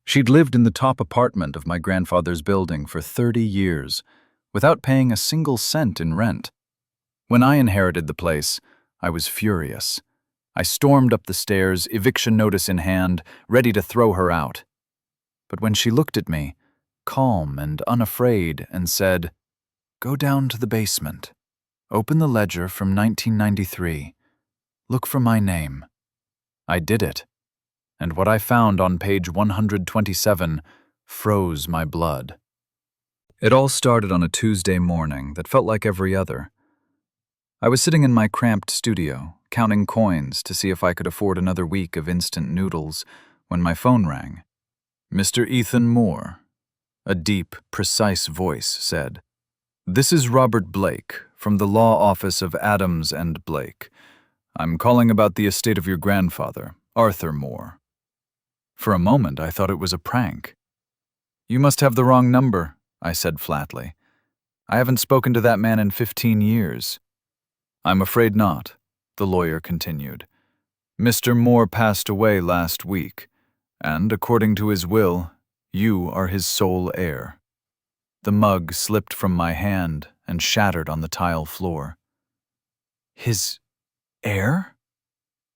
She'd lived in the top apartment of my grandfather's building for 30 years, without paying a single cent in rent. When I inherited the place, I was furious. I stormed up the stairs, eviction notice in hand, ready to throw her out. But when she looked at me, calm and unafraid, and said, "Go down to the basement. Open the ledger from 1993. Look for my name." I did it, and what I found on page 127 froze my blood. It all started on a Tuesday morning that felt like every other. I was sitting in my cramped studio, counting coins to see if I could afford another week of instant noodles, when my phone rang. "Mr. Ethan Moore," a deep, precise voice said. "This is Robert Blake, from the law office of Adams and Blake. I'm calling about the estate of your grandfather, Arthur Moore." For a moment, I thought it was a prank. "You must have the wrong number," I said flatly. "I haven't spoken to that man in 15 years. "I'm afraid not," the lawyer continued. "Mr. Moore passed away last week, and, according to his will, you are his sole heir." The mug slipped from my hand and shattered on the tile floor. "His heir?"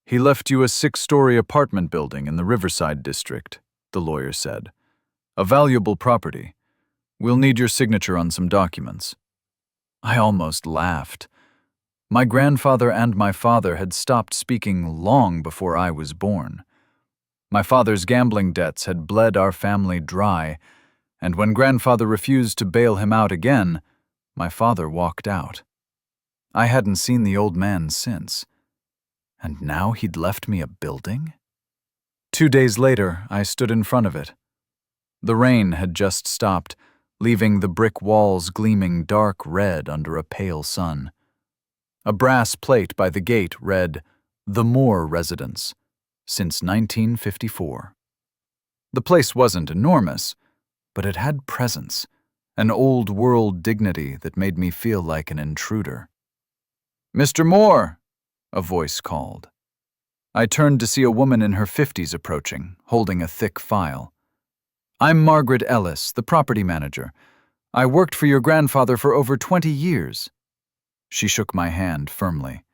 "He left you a 6-story apartment building in the Riverside district," the lawyer said. "A valuable property. We'll need your signature on some documents." I almost laughed. My grandfather and my father had stopped speaking long before I was born. My father's gambling debts had bled our family dry, and when grandfather refused to bail him out again, my father walked out. I hadn't seen the old man since. And now he'd left me a building? 2 days later, I stood in front of it. The rain had just stopped, leaving the brick walls gleaming dark red under a pale sun. A brass plate by the gate read, "The Moore Residence, since 1954. The place wasn't enormous, but it had presence, an old-world dignity that made me feel like an intruder. "Mr. Moore!" a voice called. I turned to see a woman in her 50s approaching, holding a thick file. "I'm Margaret Ellis, the property manager. I worked for your grandfather for over 20 years. She shook my hand firmly.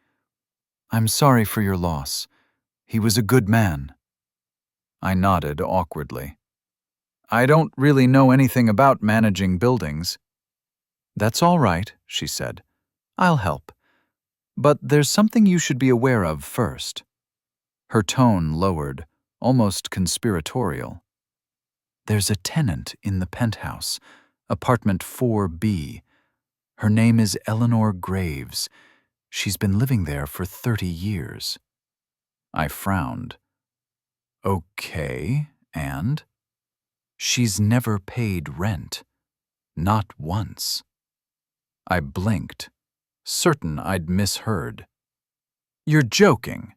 "I'm sorry for your loss. He was a good man." I nodded awkwardly. "I don't really know anything about managing buildings." "That's all right," she said. "I'll help. But there's something you should be aware of first." Her tone lowered, almost conspiratorial. "There's a tenant in the penthouse, apartment 4B. Her name is Eleanor Graves. She's been living there for 30 years. I frowned. "Okay, and?" "She's never paid rent. Not once." I blinked, certain I'd misheard. "You're joking."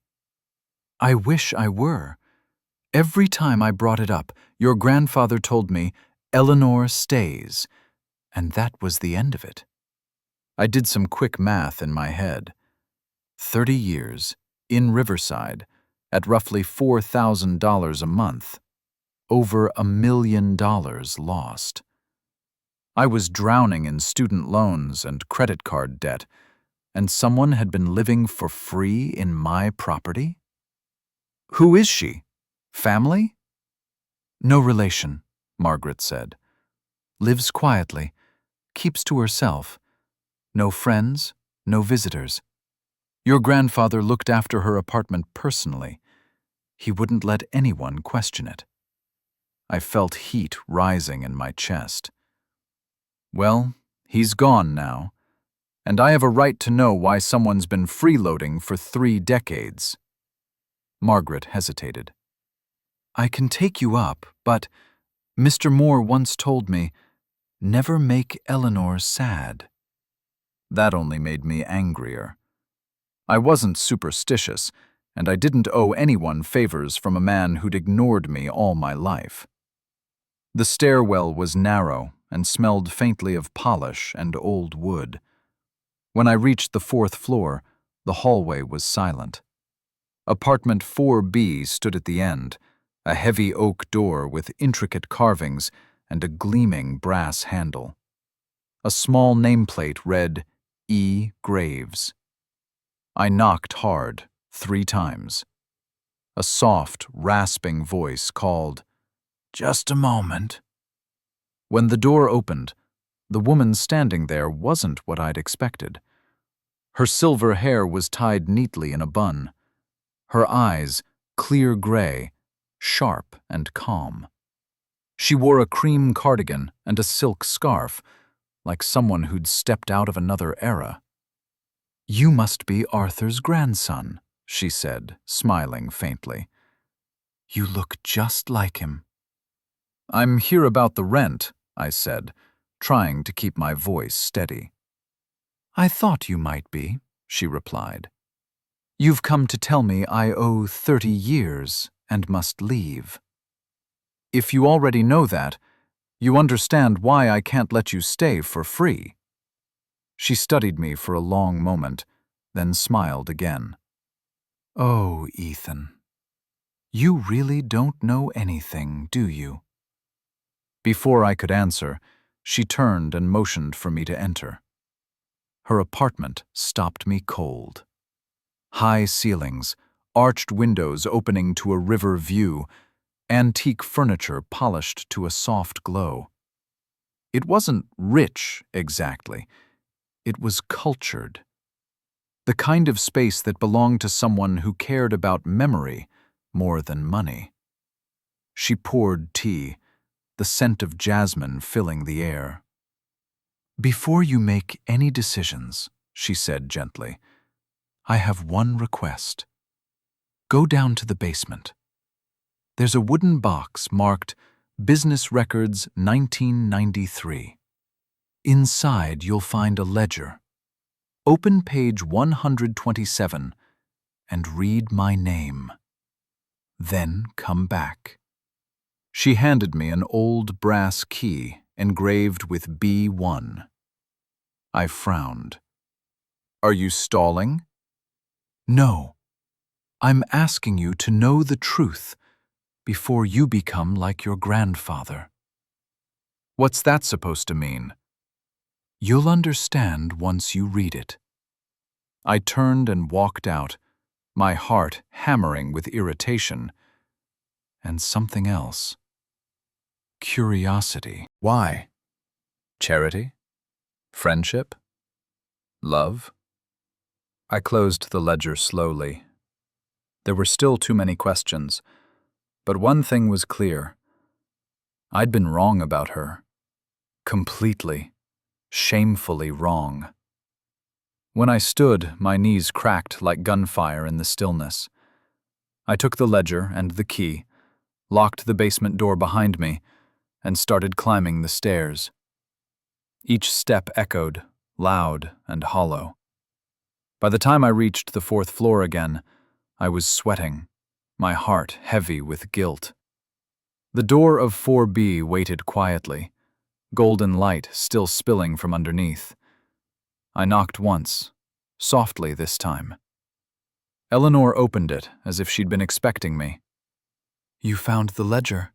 "I wish I were. Every time I brought it up, your grandfather told me, 'Eleanor stays,' and that was the end of it." I did some quick math in my head. 30 years, in Riverside, at roughly $4,000 a month. Over $1 million lost. I was drowning in student loans and credit card debt, and someone had been living for free in my property? "Who is she? Family?" "No relation," Margaret said. "Lives quietly, keeps to herself. No friends, no visitors. Your grandfather looked after her apartment personally. He wouldn't let anyone question it." I felt heat rising in my chest. "Well, he's gone now, and I have a right to know why someone's been freeloading for 3 decades. Margaret hesitated. "I can take you up, but Mr. Moore once told me, 'Never make Eleanor sad.'" That only made me angrier. I wasn't superstitious, and I didn't owe anyone favors from a man who'd ignored me all my life. The stairwell was narrow and smelled faintly of polish and old wood. When I reached the 4th floor, the hallway was silent. Apartment 4B stood at the end, a heavy oak door with intricate carvings and a gleaming brass handle. A small nameplate read, E. Graves. I knocked hard, 3 times. A soft, rasping voice called, "Just a moment." When the door opened, the woman standing there wasn't what I'd expected. Her silver hair was tied neatly in a bun. Her eyes, clear gray, sharp and calm. She wore a cream cardigan and a silk scarf, like someone who'd stepped out of another era. "You must be Arthur's grandson," she said, smiling faintly. "You look just like him." "I'm here about the rent," I said, trying to keep my voice steady. "I thought you might be," she replied. "You've come to tell me I owe 30 years and must leave. If you already know that, you understand why I can't let you stay for free." She studied me for a long moment, then smiled again. "Oh, Ethan, you really don't know anything, do you?" Before I could answer, she turned and motioned for me to enter. Her apartment stopped me cold. High ceilings, arched windows opening to a river view, antique furniture polished to a soft glow. It wasn't rich, exactly. It was cultured. The kind of space that belonged to someone who cared about memory more than money. She poured tea, the scent of jasmine filling the air. "Before you make any decisions," she said gently, "I have one request. Go down to the basement. There's a wooden box marked Business Records 1993. Inside you'll find a ledger. Open page 127 and read my name. Then come back." She handed me an old brass key engraved with B1. I frowned. "Are you stalling?" "No. I'm asking you to know the truth before you become like your grandfather." "What's that supposed to mean?" "You'll understand once you read it." I turned and walked out, my heart hammering with irritation and something else. Curiosity. Why? Charity? Friendship? Love? I closed the ledger slowly. There were still too many questions, but one thing was clear. I'd been wrong about her. Completely, shamefully wrong. When I stood, my knees cracked like gunfire in the stillness. I took the ledger and the key, locked the basement door behind me, and started climbing the stairs. Each step echoed, loud and hollow. By the time I reached the 4th floor again, I was sweating, my heart heavy with guilt. The door of 4B waited quietly, golden light still spilling from underneath. I knocked once, softly this time. Eleanor opened it as if she'd been expecting me. "You found the ledger,"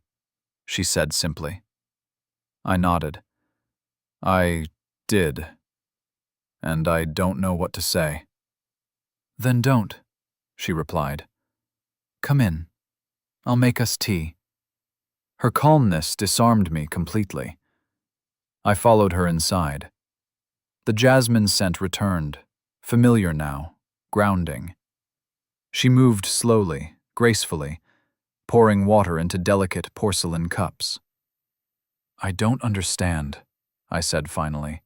she said simply. I nodded. "I did, and I don't know what to say." "Then don't," she replied. "Come in. I'll make us tea." Her calmness disarmed me completely. I followed her inside. The jasmine scent returned, familiar now, grounding. She moved slowly, gracefully, pouring water into delicate porcelain cups. "I don't understand," I said finally.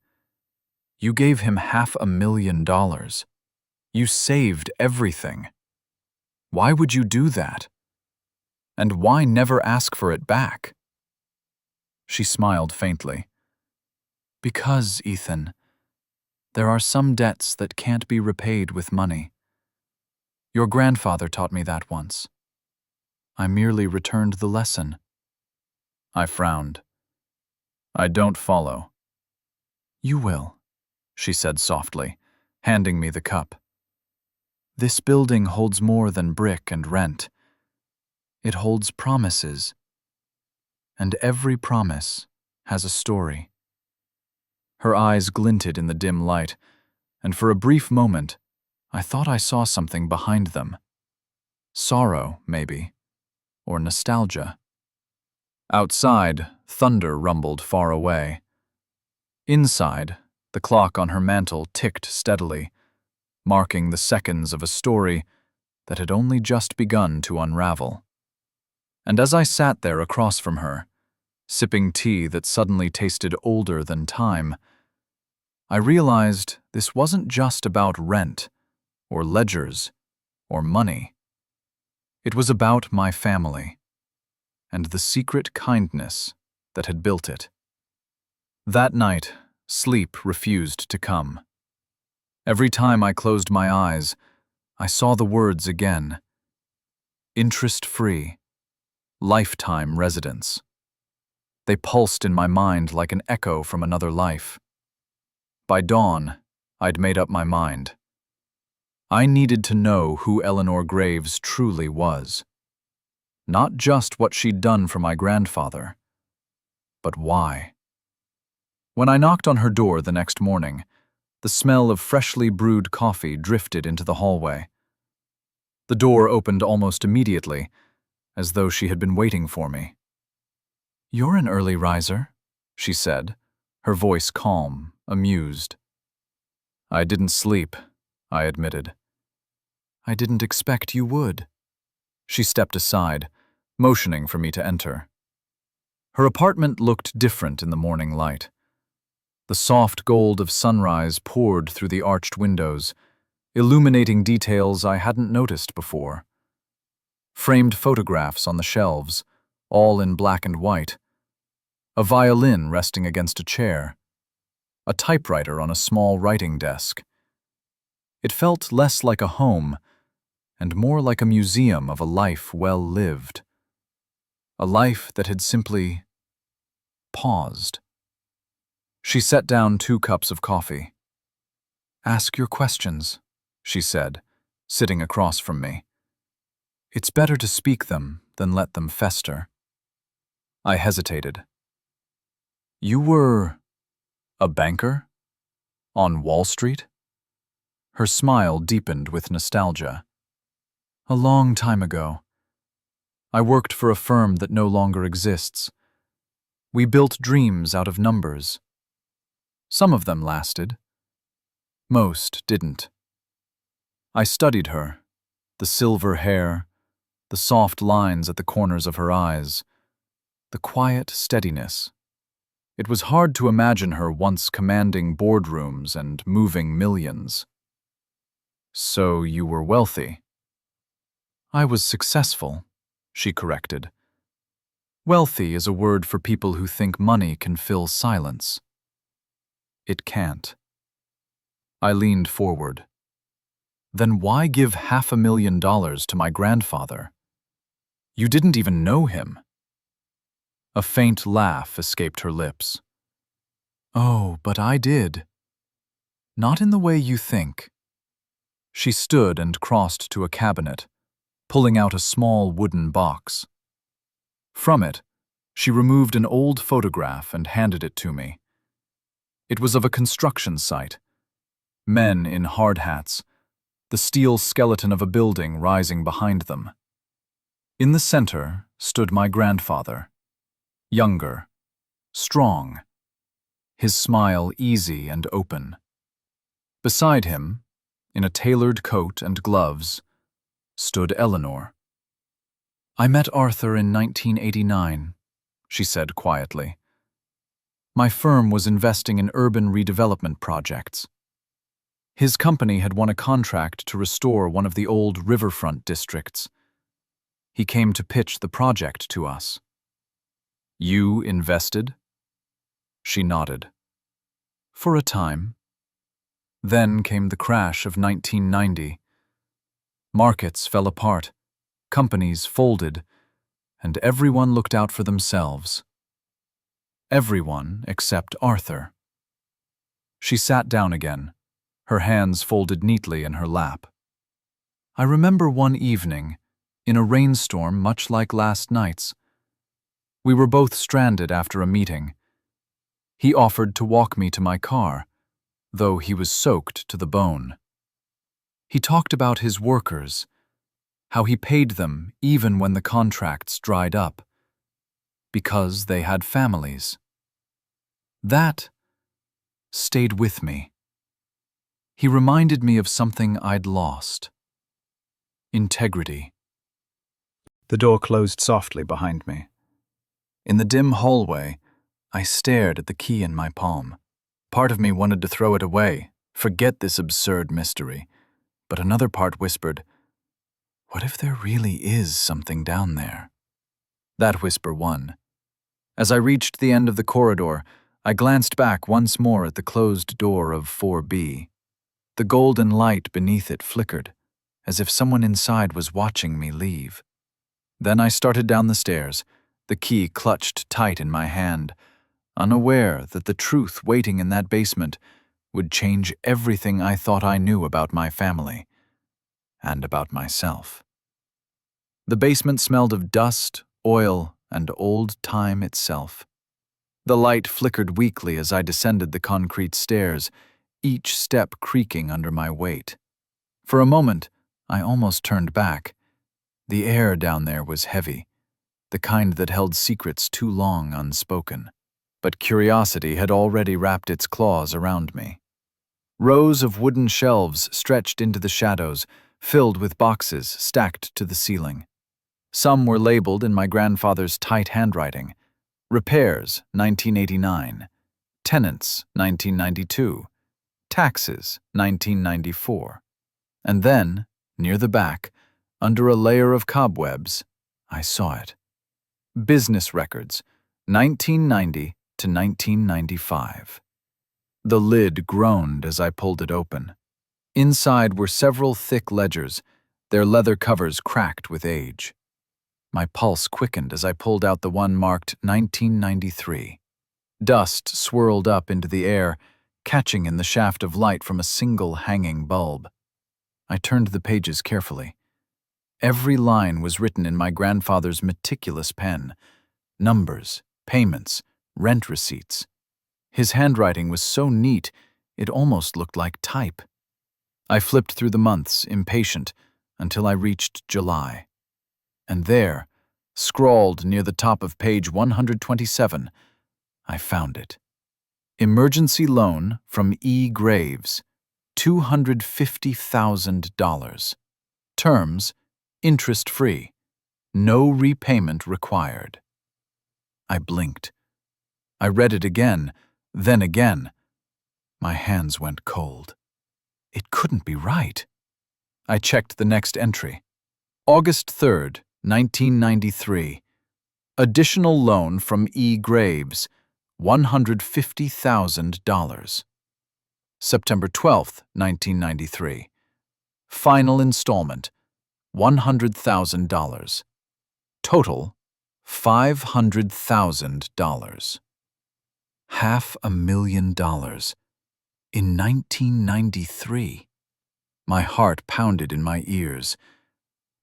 "You gave him $500,000. You saved everything. Why would you do that? And why never ask for it back?" She smiled faintly. "Because, Ethan, there are some debts that can't be repaid with money. Your grandfather taught me that once. I merely returned the lesson." I frowned. "I don't follow." "You will," she said softly, handing me the cup. "This building holds more than brick and rent. It holds promises, and every promise has a story. Her eyes glinted in the dim light, and for a brief moment, I thought I saw something behind them. Sorrow, maybe, or nostalgia. Outside, thunder rumbled far away. Inside, the clock on her mantel ticked steadily, marking the seconds of a story that had only just begun to unravel. And as I sat there across from her, sipping tea that suddenly tasted older than time, I realized this wasn't just about rent, or ledgers, or money. It was about my family, and the secret kindness that had built it. That night, sleep refused to come. Every time I closed my eyes, I saw the words again. Interest-free, lifetime residence. They pulsed in my mind like an echo from another life. By dawn, I'd made up my mind. I needed to know who Eleanor Graves truly was. Not just what she'd done for my grandfather, but why. When I knocked on her door the next morning, the smell of freshly brewed coffee drifted into the hallway. The door opened almost immediately, as though she had been waiting for me. "You're an early riser," she said, her voice calm, amused. "I didn't sleep," I admitted. "I didn't expect you would." She stepped aside, motioning for me to enter. Her apartment looked different in the morning light. The soft gold of sunrise poured through the arched windows, illuminating details I hadn't noticed before. Framed photographs on the shelves, all in black and white. A violin resting against a chair. A typewriter on a small writing desk. It felt less like a home, and more like a museum of a life well lived. A life that had simply paused. She set down 2 cups of coffee. "Ask your questions," she said, sitting across from me. "It's better to speak them than let them fester." I hesitated. "You were a banker? On Wall Street?" Her smile deepened with nostalgia. "A long time ago. I worked for a firm that no longer exists. We built dreams out of numbers. Some of them lasted. Most didn't." I studied her, the silver hair, the soft lines at the corners of her eyes, the quiet steadiness. It was hard to imagine her once commanding boardrooms and moving millions. "So you were wealthy?" "I was successful," she corrected. "Wealthy is a word for people who think money can fill silence. It can't." I leaned forward. "Then why give $500,000 to my grandfather? You didn't even know him." A faint laugh escaped her lips. "Oh, but I did. Not in the way you think." She stood and crossed to a cabinet, pulling out a small wooden box. From it, she removed an old photograph and handed it to me. It was of a construction site. Men in hard hats, the steel skeleton of a building rising behind them. In the center stood my grandfather, younger, strong, his smile easy and open. Beside him, in a tailored coat and gloves, stood Eleanor. "I met Arthur in 1989, she said quietly. "My firm was investing in urban redevelopment projects. His company had won a contract to restore one of the old riverfront districts. He came to pitch the project to us." "You invested?" She nodded. "For a time." Then came the crash of 1990. Markets fell apart, companies folded, and everyone looked out for themselves. Everyone except Arthur. She sat down again, her hands folded neatly in her lap. "I remember one evening, in a rainstorm much like last night's. We were both stranded after a meeting. He offered to walk me to my car, though he was soaked to the bone. He talked about his workers, how he paid them even when the contracts dried up, because they had families. That stayed with me. He reminded me of something I'd lost: integrity. The door closed softly behind me. In the dim hallway, I stared at the key in my palm. Part of me wanted to throw it away, forget this absurd mystery, but another part whispered, "What if there really is something down there?" That whisper won. As I reached the end of the corridor, I glanced back once more at the closed door of 4B. The golden light beneath it flickered, as if someone inside was watching me leave. Then I started down the stairs, the key clutched tight in my hand, unaware that the truth waiting in that basement would change everything I thought I knew about my family and about myself. The basement smelled of dust, oil, and old time itself. The light flickered weakly as I descended the concrete stairs, each step creaking under my weight. For a moment, I almost turned back. The air down there was heavy, the kind that held secrets too long unspoken. But curiosity had already wrapped its claws around me. Rows of wooden shelves stretched into the shadows, filled with boxes stacked to the ceiling. Some were labeled in my grandfather's tight handwriting: repairs, 1989, tenants, 1992, taxes, 1994. And then, near the back, under a layer of cobwebs, I saw it. Business records, 1990 to 1995. The lid groaned as I pulled it open. Inside were several thick ledgers, their leather covers cracked with age. My pulse quickened as I pulled out the one marked 1993. Dust swirled up into the air, catching in the shaft of light from a single hanging bulb. I turned the pages carefully. Every line was written in my grandfather's meticulous pen: numbers, payments, rent receipts. His handwriting was so neat, it almost looked like type. I flipped through the months, impatient, until I reached July. And there, scrawled near the top of page 127, I found it. Emergency loan from E. Graves, $250,000. Terms, interest-free. No repayment required. I blinked. I read it again, then again. My hands went cold. It couldn't be right. I checked the next entry. August 3rd, 1993. Additional loan from E. Graves, $150,000. September 12th, 1993. Final installment, $100,000. Total, $500,000. $500,000. In 1993. My heart pounded in my ears.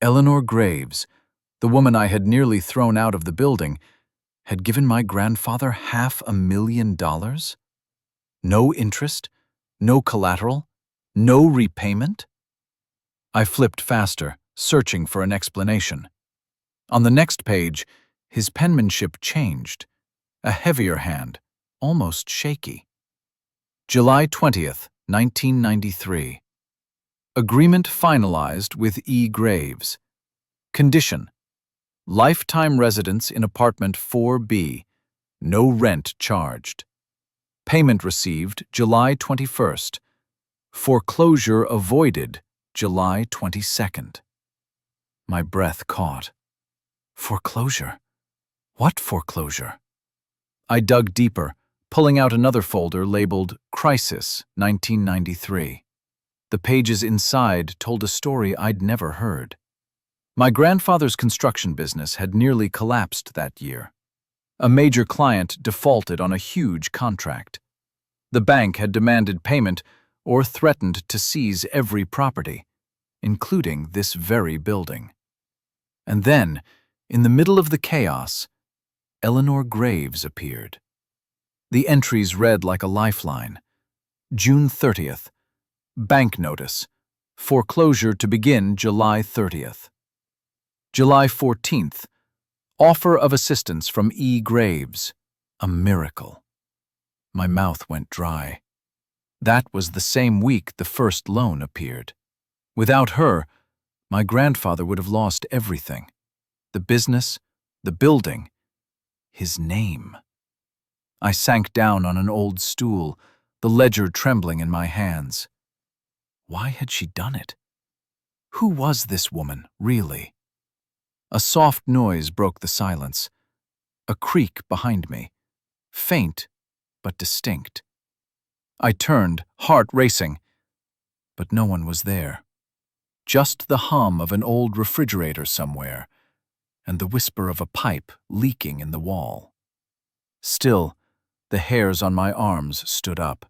Eleanor Graves, the woman I had nearly thrown out of the building, had given my grandfather $500,000? No interest, no collateral, no repayment? I flipped faster, searching for an explanation. On the next page, his penmanship changed. A heavier hand, almost shaky. July 20th, 1993. Agreement finalized with E. Graves. Condition: lifetime residence in apartment 4B. No rent charged. Payment received July 21st. Foreclosure avoided July 22nd. My breath caught. Foreclosure? What foreclosure? I dug deeper, pulling out another folder labeled Crisis 1993. The pages inside told a story I'd never heard. My grandfather's construction business had nearly collapsed that year. A major client defaulted on a huge contract. The bank had demanded payment or threatened to seize every property, including this very building. And then, in the middle of the chaos, Eleanor Graves appeared. The entries read like a lifeline. June 30th. Bank notice. Foreclosure to begin July 30th. July 14th. Offer of assistance from E. Graves. A miracle. My mouth went dry. That was the same week the first loan appeared. Without her, my grandfather would have lost everything. The business, the building, his name. I sank down on an old stool, the ledger trembling in my hands. Why had she done it? Who was this woman, really? A soft noise broke the silence. A creak behind me, faint but distinct. I turned, heart racing, but no one was there. Just the hum of an old refrigerator somewhere, and the whisper of a pipe leaking in the wall. Still, the hairs on my arms stood up.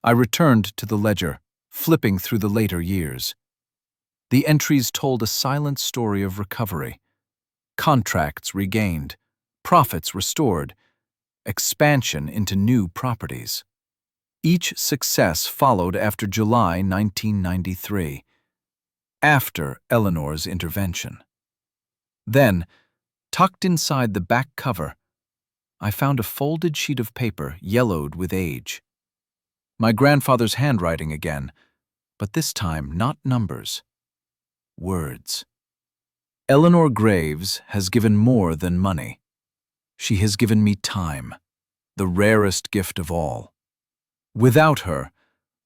I returned to the ledger, flipping through the later years. The entries told a silent story of recovery. Contracts regained, profits restored, expansion into new properties. Each success followed after July 1993, after Eleanor's intervention. Then, tucked inside the back cover, I found a folded sheet of paper yellowed with age. My grandfather's handwriting again, but this time not numbers. Words. Eleanor Graves has given more than money. She has given me time, the rarest gift of all. Without her,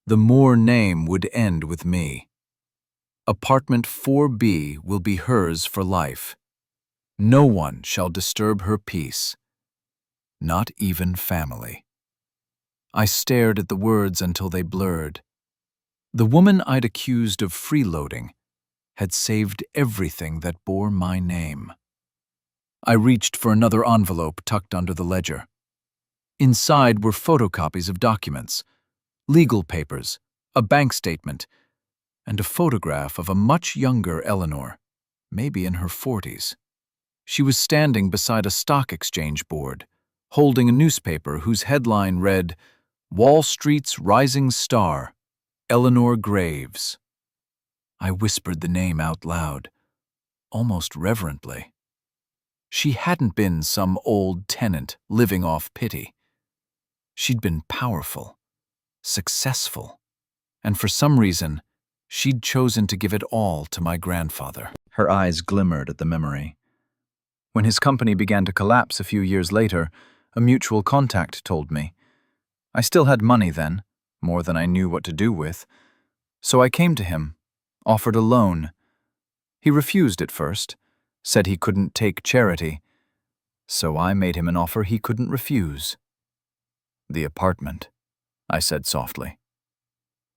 the Moore name would end with me. Apartment 4B will be hers for life. No one shall disturb her peace, not even family. I stared at the words until they blurred. The woman I'd accused of freeloading had saved everything that bore my name. I reached for another envelope tucked under the ledger. Inside were photocopies of documents, legal papers, a bank statement, and a photograph of a much younger Eleanor, maybe in her 40s. She was standing beside a stock exchange board, holding a newspaper whose headline read, "Wall Street's Rising Star, Eleanor Graves." I whispered the name out loud, almost reverently. She hadn't been some old tenant living off pity. She'd been powerful, successful, and for some reason, she'd chosen to give it all to my grandfather. Her eyes glimmered at the memory. When his company began to collapse a few years later, a mutual contact told me. I still had money then, more than I knew what to do with, so I came to him, offered a loan. He refused at first, said he couldn't take charity, so I made him an offer he couldn't refuse. "The apartment," I said softly.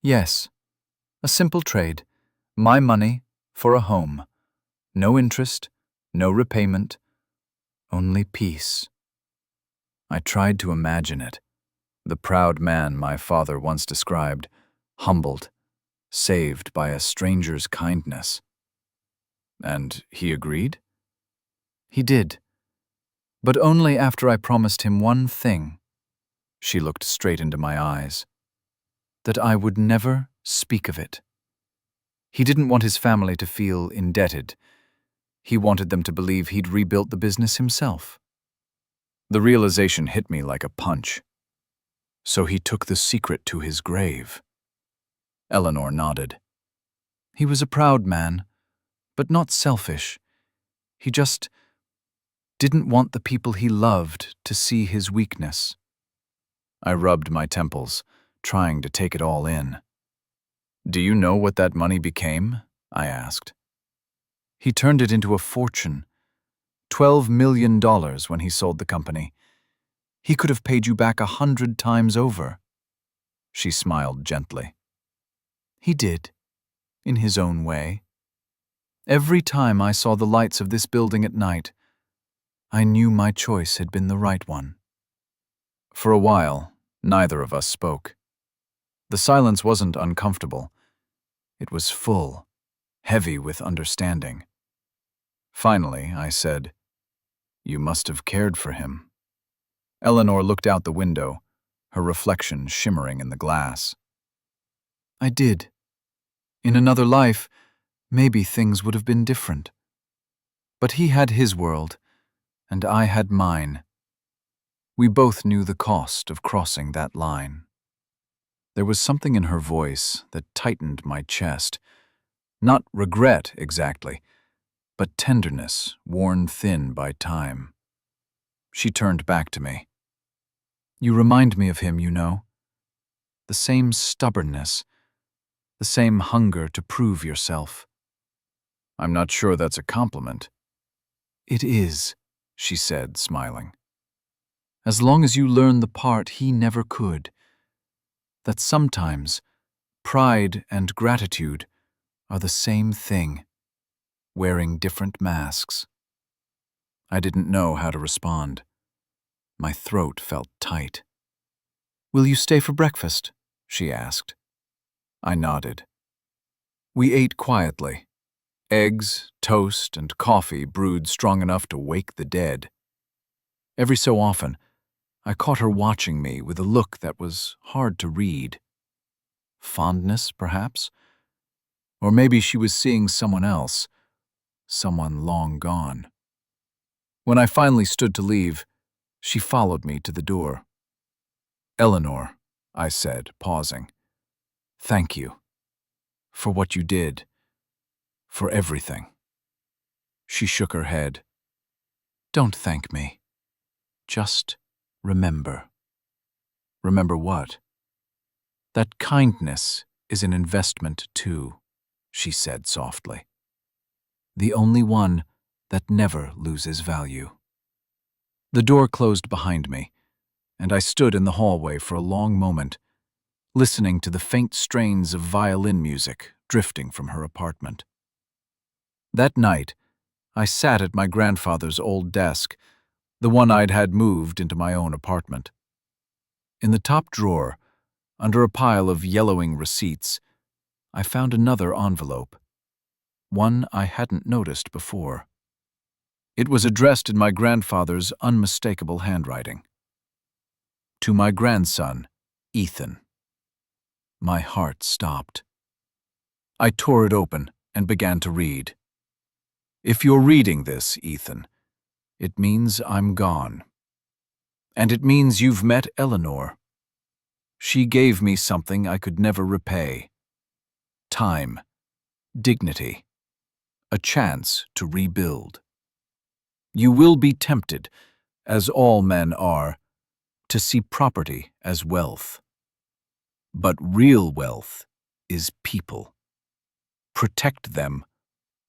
"Yes, a simple trade. My money for a home. No interest, no repayment, only peace." I tried to imagine it. The proud man my father once described, humbled, saved by a stranger's kindness. And he agreed? He did, but only after I promised him one thing. She looked straight into my eyes. That I would never speak of it. He didn't want his family to feel indebted. He wanted them to believe he'd rebuilt the business himself. The realization hit me like a punch. So he took the secret to his grave. Eleanor nodded. He was a proud man, but not selfish. He just didn't want the people he loved to see his weakness. I rubbed my temples, trying to take it all in. "Do you know what that money became?" I asked. He turned it into a fortune. $12 million when he sold the company. He could have paid you back 100 times over. She smiled gently. He did, in his own way. Every time I saw the lights of this building at night, I knew my choice had been the right one. For a while, neither of us spoke. The silence wasn't uncomfortable. It was full, heavy with understanding. Finally, I said, "You must have cared for him." Eleanor looked out the window, her reflection shimmering in the glass. "I did. In another life, maybe things would have been different. But he had his world, and I had mine. We both knew the cost of crossing that line." There was something in her voice that tightened my chest. Not regret, exactly, but tenderness worn thin by time. She turned back to me. "You remind me of him, you know. The same stubbornness, the same hunger to prove yourself." "I'm not sure that's a compliment." "It is," she said, smiling. "As long as you learn the part he never could. That sometimes pride and gratitude are the same thing, wearing different masks." I didn't know how to respond. My throat felt tight. "Will you stay for breakfast?" she asked. I nodded. We ate quietly. Eggs, toast, and coffee brewed strong enough to wake the dead. Every so often, I caught her watching me with a look that was hard to read. Fondness, perhaps? Or maybe she was seeing someone else, someone long gone. When I finally stood to leave, she followed me to the door. "Eleanor," I said, pausing, "thank you. For what you did. For everything." She shook her head. "Don't thank me. Just remember." "Remember what?" "That kindness is an investment too," she said softly. "The only one that never loses value." The door closed behind me, and I stood in the hallway for a long moment, listening to the faint strains of violin music drifting from her apartment. That night, I sat at my grandfather's old desk, the one I'd had moved into my own apartment. In the top drawer, under a pile of yellowing receipts, I found another envelope, one I hadn't noticed before. It was addressed in my grandfather's unmistakable handwriting. "To my grandson, Ethan." My heart stopped. I tore it open and began to read. "If you're reading this, Ethan, it means I'm gone. And it means you've met Eleanor. She gave me something I could never repay. Time, dignity, a chance to rebuild. You will be tempted, as all men are, to see property as wealth. But real wealth is people. Protect them,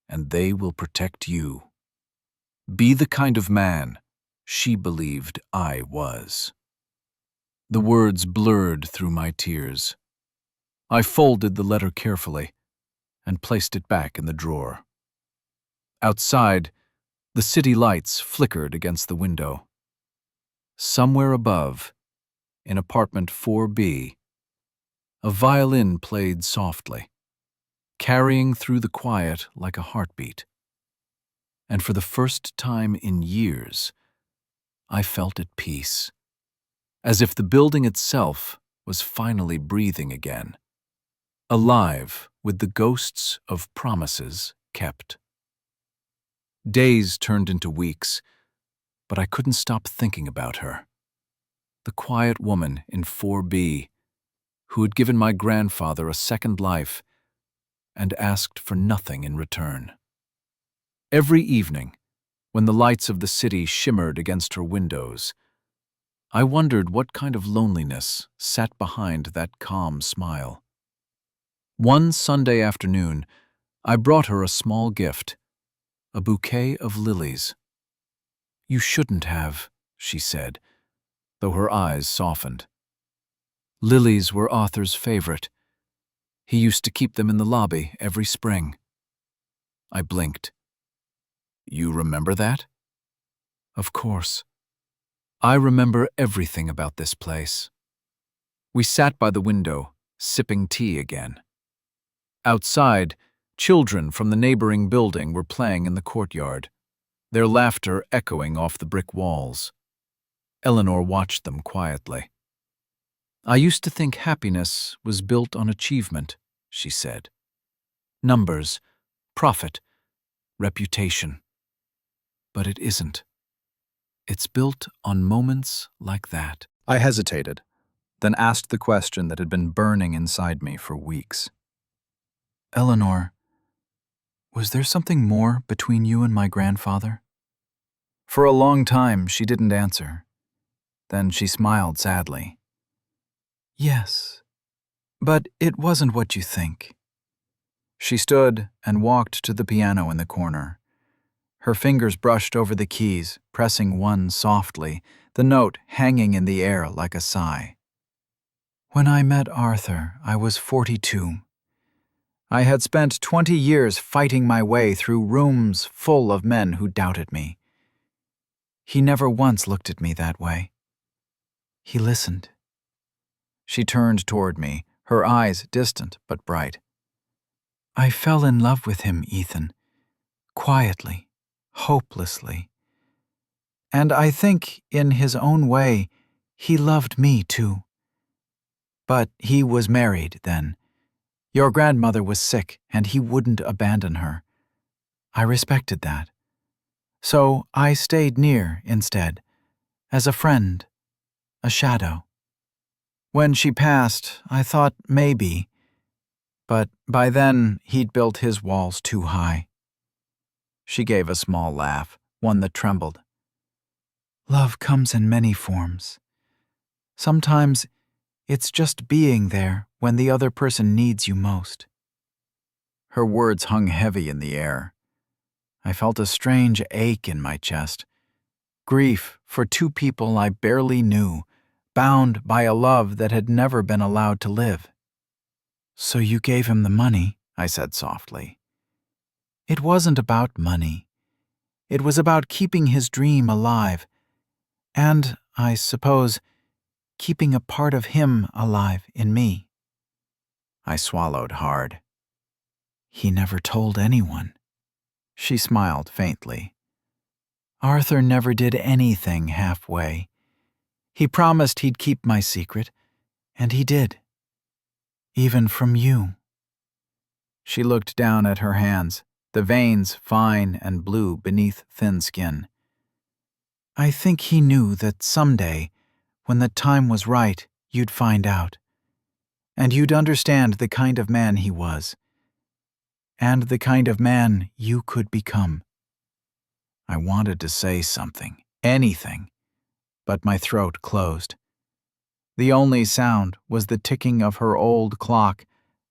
and they will protect you. Be the kind of man she believed I was." The words blurred through my tears. I folded the letter carefully and placed it back in the drawer. Outside, the city lights flickered against the window. Somewhere above, in apartment 4B, a violin played softly, carrying through the quiet like a heartbeat. And for the first time in years, I felt at peace, as if the building itself was finally breathing again, alive with the ghosts of promises kept. Days turned into weeks, but I couldn't stop thinking about her. The quiet woman in 4B, who had given my grandfather a second life and asked for nothing in return. Every evening, when the lights of the city shimmered against her windows, I wondered what kind of loneliness sat behind that calm smile. One Sunday afternoon, I brought her a small gift, a bouquet of lilies. "You shouldn't have," she said, though her eyes softened. "Lilies were Arthur's favorite. He used to keep them in the lobby every spring." I blinked. "You remember that?" "Of course. I remember everything about this place." We sat by the window, sipping tea again. Outside, Children from the neighboring building were playing in the courtyard, their laughter echoing off the brick walls. Eleanor watched them quietly. "I used to think happiness was built on achievement," she said. "Numbers, profit, reputation. But it isn't. It's built on moments like that." I hesitated, then asked the question that had been burning inside me for weeks. "Eleanor, was there something more between you and my grandfather?" For a long time, she didn't answer. Then she smiled sadly. "Yes, but it wasn't what you think." She stood and walked to the piano in the corner. Her fingers brushed over the keys, pressing one softly, the note hanging in the air like a sigh. "When I met Arthur, I was 42. I had spent 20 years fighting my way through rooms full of men who doubted me. He never once looked at me that way. He listened." She turned toward me, her eyes distant but bright. "I fell in love with him, Ethan, quietly, hopelessly. And I think, in his own way, he loved me too. But he was married then. Your grandmother was sick, and he wouldn't abandon her. I respected that. So I stayed near instead, as a friend, a shadow. When she passed, I thought maybe, but by then he'd built his walls too high." She gave a small laugh, one that trembled. "Love comes in many forms. Sometimes it's just being there when the other person needs you most." Her words hung heavy in the air. I felt a strange ache in my chest. Grief for two people I barely knew, bound by a love that had never been allowed to live. "So you gave him the money," I said softly. "It wasn't about money. It was about keeping his dream alive. And, I suppose, keeping a part of him alive in me." I swallowed hard. "He never told anyone." She smiled faintly. "Arthur never did anything halfway. He promised he'd keep my secret, and he did. Even from you." She looked down at her hands, the veins fine and blue beneath thin skin. "I think he knew that someday, when the time was right, you'd find out. And you'd understand the kind of man he was. And the kind of man you could become." I wanted to say something, anything, but my throat closed. The only sound was the ticking of her old clock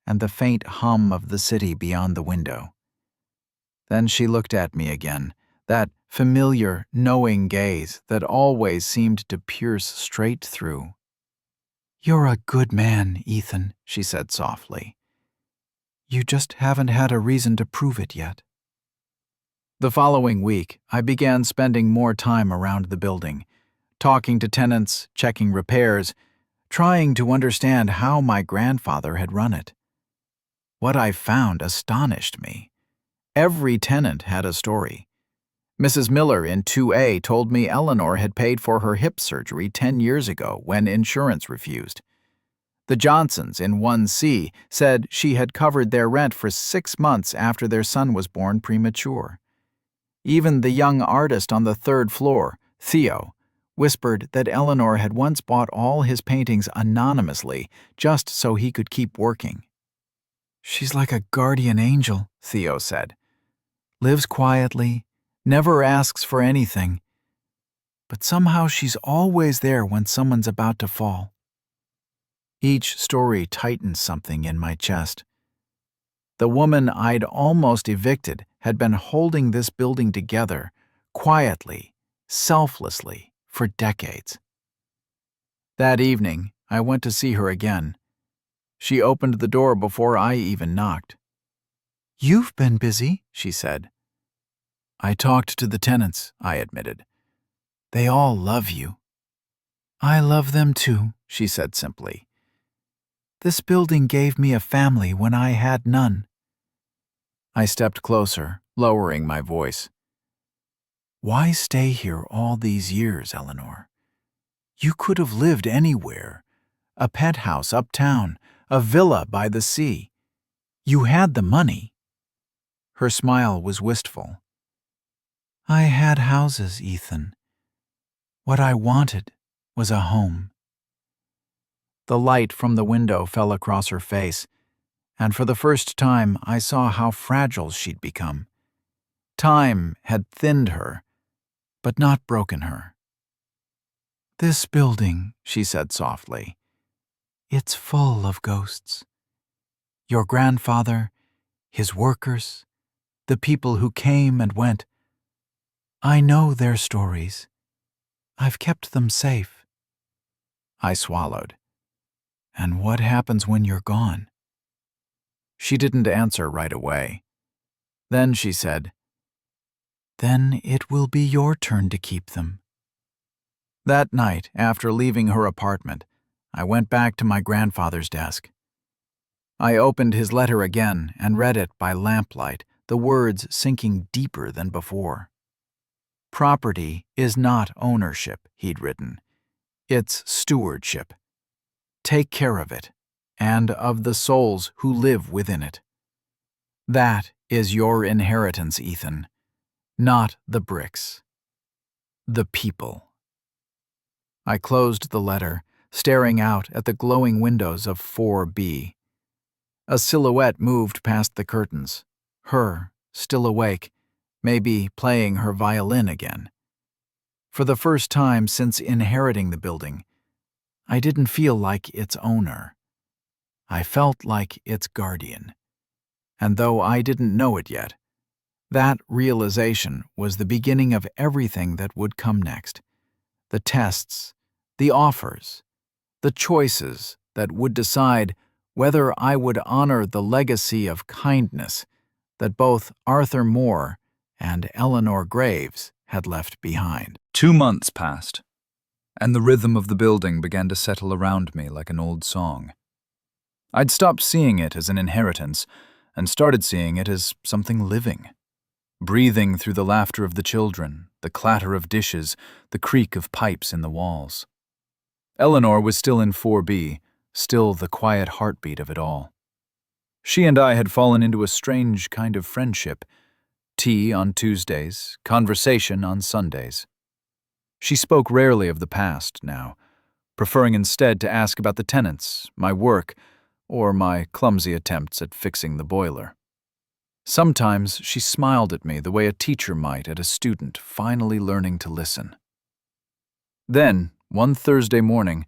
and the faint hum of the city beyond the window. Then she looked at me again, that familiar, knowing gaze that always seemed to pierce straight through. "You're a good man, Ethan," she said softly. "You just haven't had a reason to prove it yet." The following week, I began spending more time around the building, talking to tenants, checking repairs, trying to understand how my grandfather had run it. What I found astonished me. Every tenant had a story. Mrs. Miller in 2A told me Eleanor had paid for her hip surgery 10 years ago when insurance refused. The Johnsons in 1C said she had covered their rent for 6 months after their son was born premature. Even the young artist on the 3rd floor, Theo, whispered that Eleanor had once bought all his paintings anonymously just so he could keep working. "She's like a guardian angel," Theo said. "Lives quietly, never asks for anything. But somehow she's always there when someone's about to fall." Each story tightened something in my chest. The woman I'd almost evicted had been holding this building together, quietly, selflessly, for decades. That evening, I went to see her again. She opened the door before I even knocked. "You've been busy," she said. "I talked to the tenants," I admitted. "They all love you." "I love them too," she said simply. "This building gave me a family when I had none." I stepped closer, lowering my voice. Why stay here all these years, Eleanor? You could have lived anywhere. A pet house uptown, a villa by the sea. You had the money. Her smile was wistful. I had houses, Ethan. What I wanted was a home. The light from the window fell across her face, and for the first time I saw how fragile she'd become. Time had thinned her, but not broken her. This building, she said softly, it's full of ghosts. Your grandfather, his workers, the people who came and went. I know their stories. I've kept them safe. I swallowed. And what happens when you're gone? She didn't answer right away. Then she said, Then it will be your turn to keep them. That night, after leaving her apartment, I went back to my grandfather's desk. I opened his letter again and read it by lamplight, the words sinking deeper than before. Property is not ownership, he'd written. It's stewardship. Take care of it, and of the souls who live within it. That is your inheritance, Ethan. Not the bricks. The people. I closed the letter, staring out at the glowing windows of 4B. A silhouette moved past the curtains, her, still awake, maybe playing her violin again. For the first time since inheriting the building, I didn't feel like its owner. I felt like its guardian. And though I didn't know it yet, that realization was the beginning of everything that would come next. The tests, the offers, the choices that would decide whether I would honor the legacy of kindness that both Arthur Moore and Eleanor Graves had left behind. 2 months passed, and the rhythm of the building began to settle around me like an old song. I'd stopped seeing it as an inheritance and started seeing it as something living, breathing through the laughter of the children, the clatter of dishes, the creak of pipes in the walls. Eleanor was still in 4B, still the quiet heartbeat of it all. She and I had fallen into a strange kind of friendship. Tea on Tuesdays, conversation on Sundays. She spoke rarely of the past now, preferring instead to ask about the tenants, my work, or my clumsy attempts at fixing the boiler. Sometimes she smiled at me the way a teacher might at a student finally learning to listen. Then, one Thursday morning,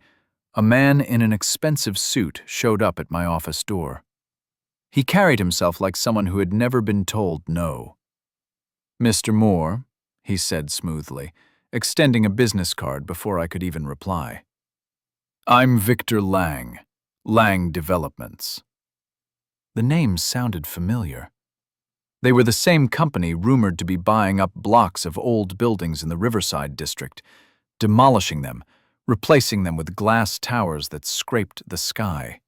a man in an expensive suit showed up at my office door. He carried himself like someone who had never been told no. "Mr. Moore," he said smoothly, extending a business card before I could even reply. "I'm Victor Lang, Lang Developments." The names sounded familiar. They were the same company rumored to be buying up blocks of old buildings in the Riverside district, demolishing them, replacing them with glass towers that scraped the sky.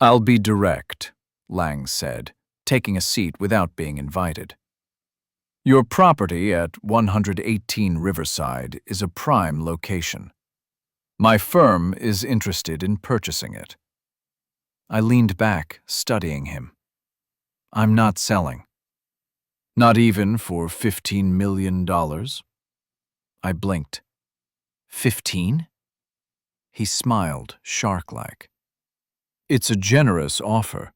"I'll be direct," Lang said, taking a seat without being invited. "Your property at 118 Riverside is a prime location. My firm is interested in purchasing it." I leaned back, studying him. "I'm not selling." "Not even for $15 million?" I blinked. 15? He smiled, shark-like. "It's a generous offer,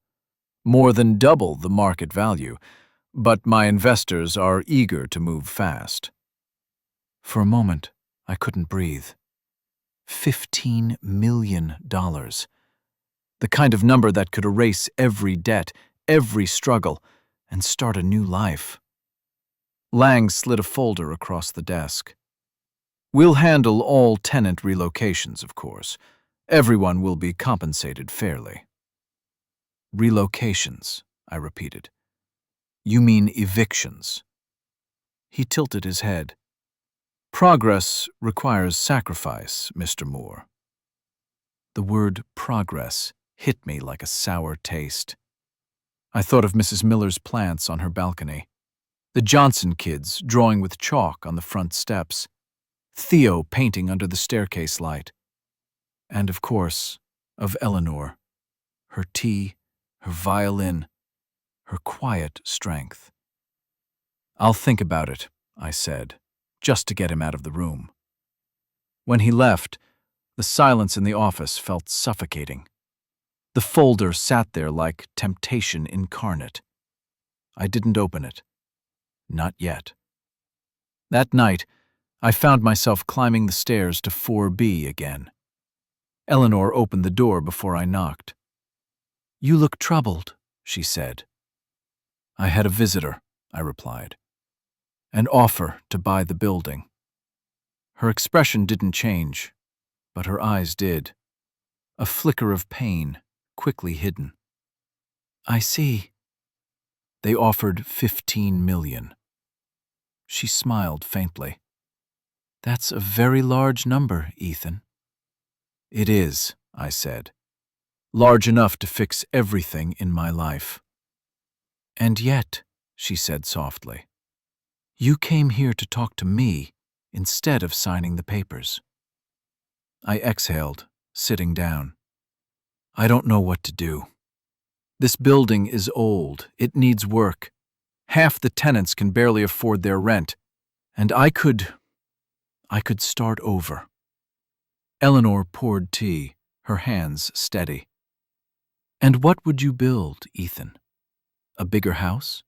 more than double the market value, but my investors are eager to move fast." For a moment, I couldn't breathe. $15 million. The kind of number that could erase every debt, every struggle, and start a new life. Lang slid a folder across the desk. "We'll handle all tenant relocations, of course. Everyone will be compensated fairly." "Relocations," I repeated. "You mean evictions?" He tilted his head. "Progress requires sacrifice, Mr. Moore." The word progress hit me like a sour taste. I thought of Mrs. Miller's plants on her balcony, the Johnson kids drawing with chalk on the front steps, Theo painting under the staircase light, and, of course, of Eleanor, her tea, her violin, her quiet strength. "I'll think about it," I said, just to get him out of the room. When he left, the silence in the office felt suffocating. The folder sat there like temptation incarnate. I didn't open it. Not yet. That night, I found myself climbing the stairs to 4B again. Eleanor opened the door before I knocked. "You look troubled," she said. "I had a visitor," I replied. "An offer to buy the building." Her expression didn't change, but her eyes did. A flicker of pain, quickly hidden. "I see." "They offered 15 million. She smiled faintly. "That's a very large number, Ethan." "It is," I said. "Large enough to fix everything in my life." "And yet," she said softly, "you came here to talk to me instead of signing the papers." I exhaled, sitting down. "I don't know what to do. This building is old. It needs work. Half the tenants can barely afford their rent, and I could start over." Eleanor poured tea, her hands steady. "And what would you build, Ethan? A bigger house?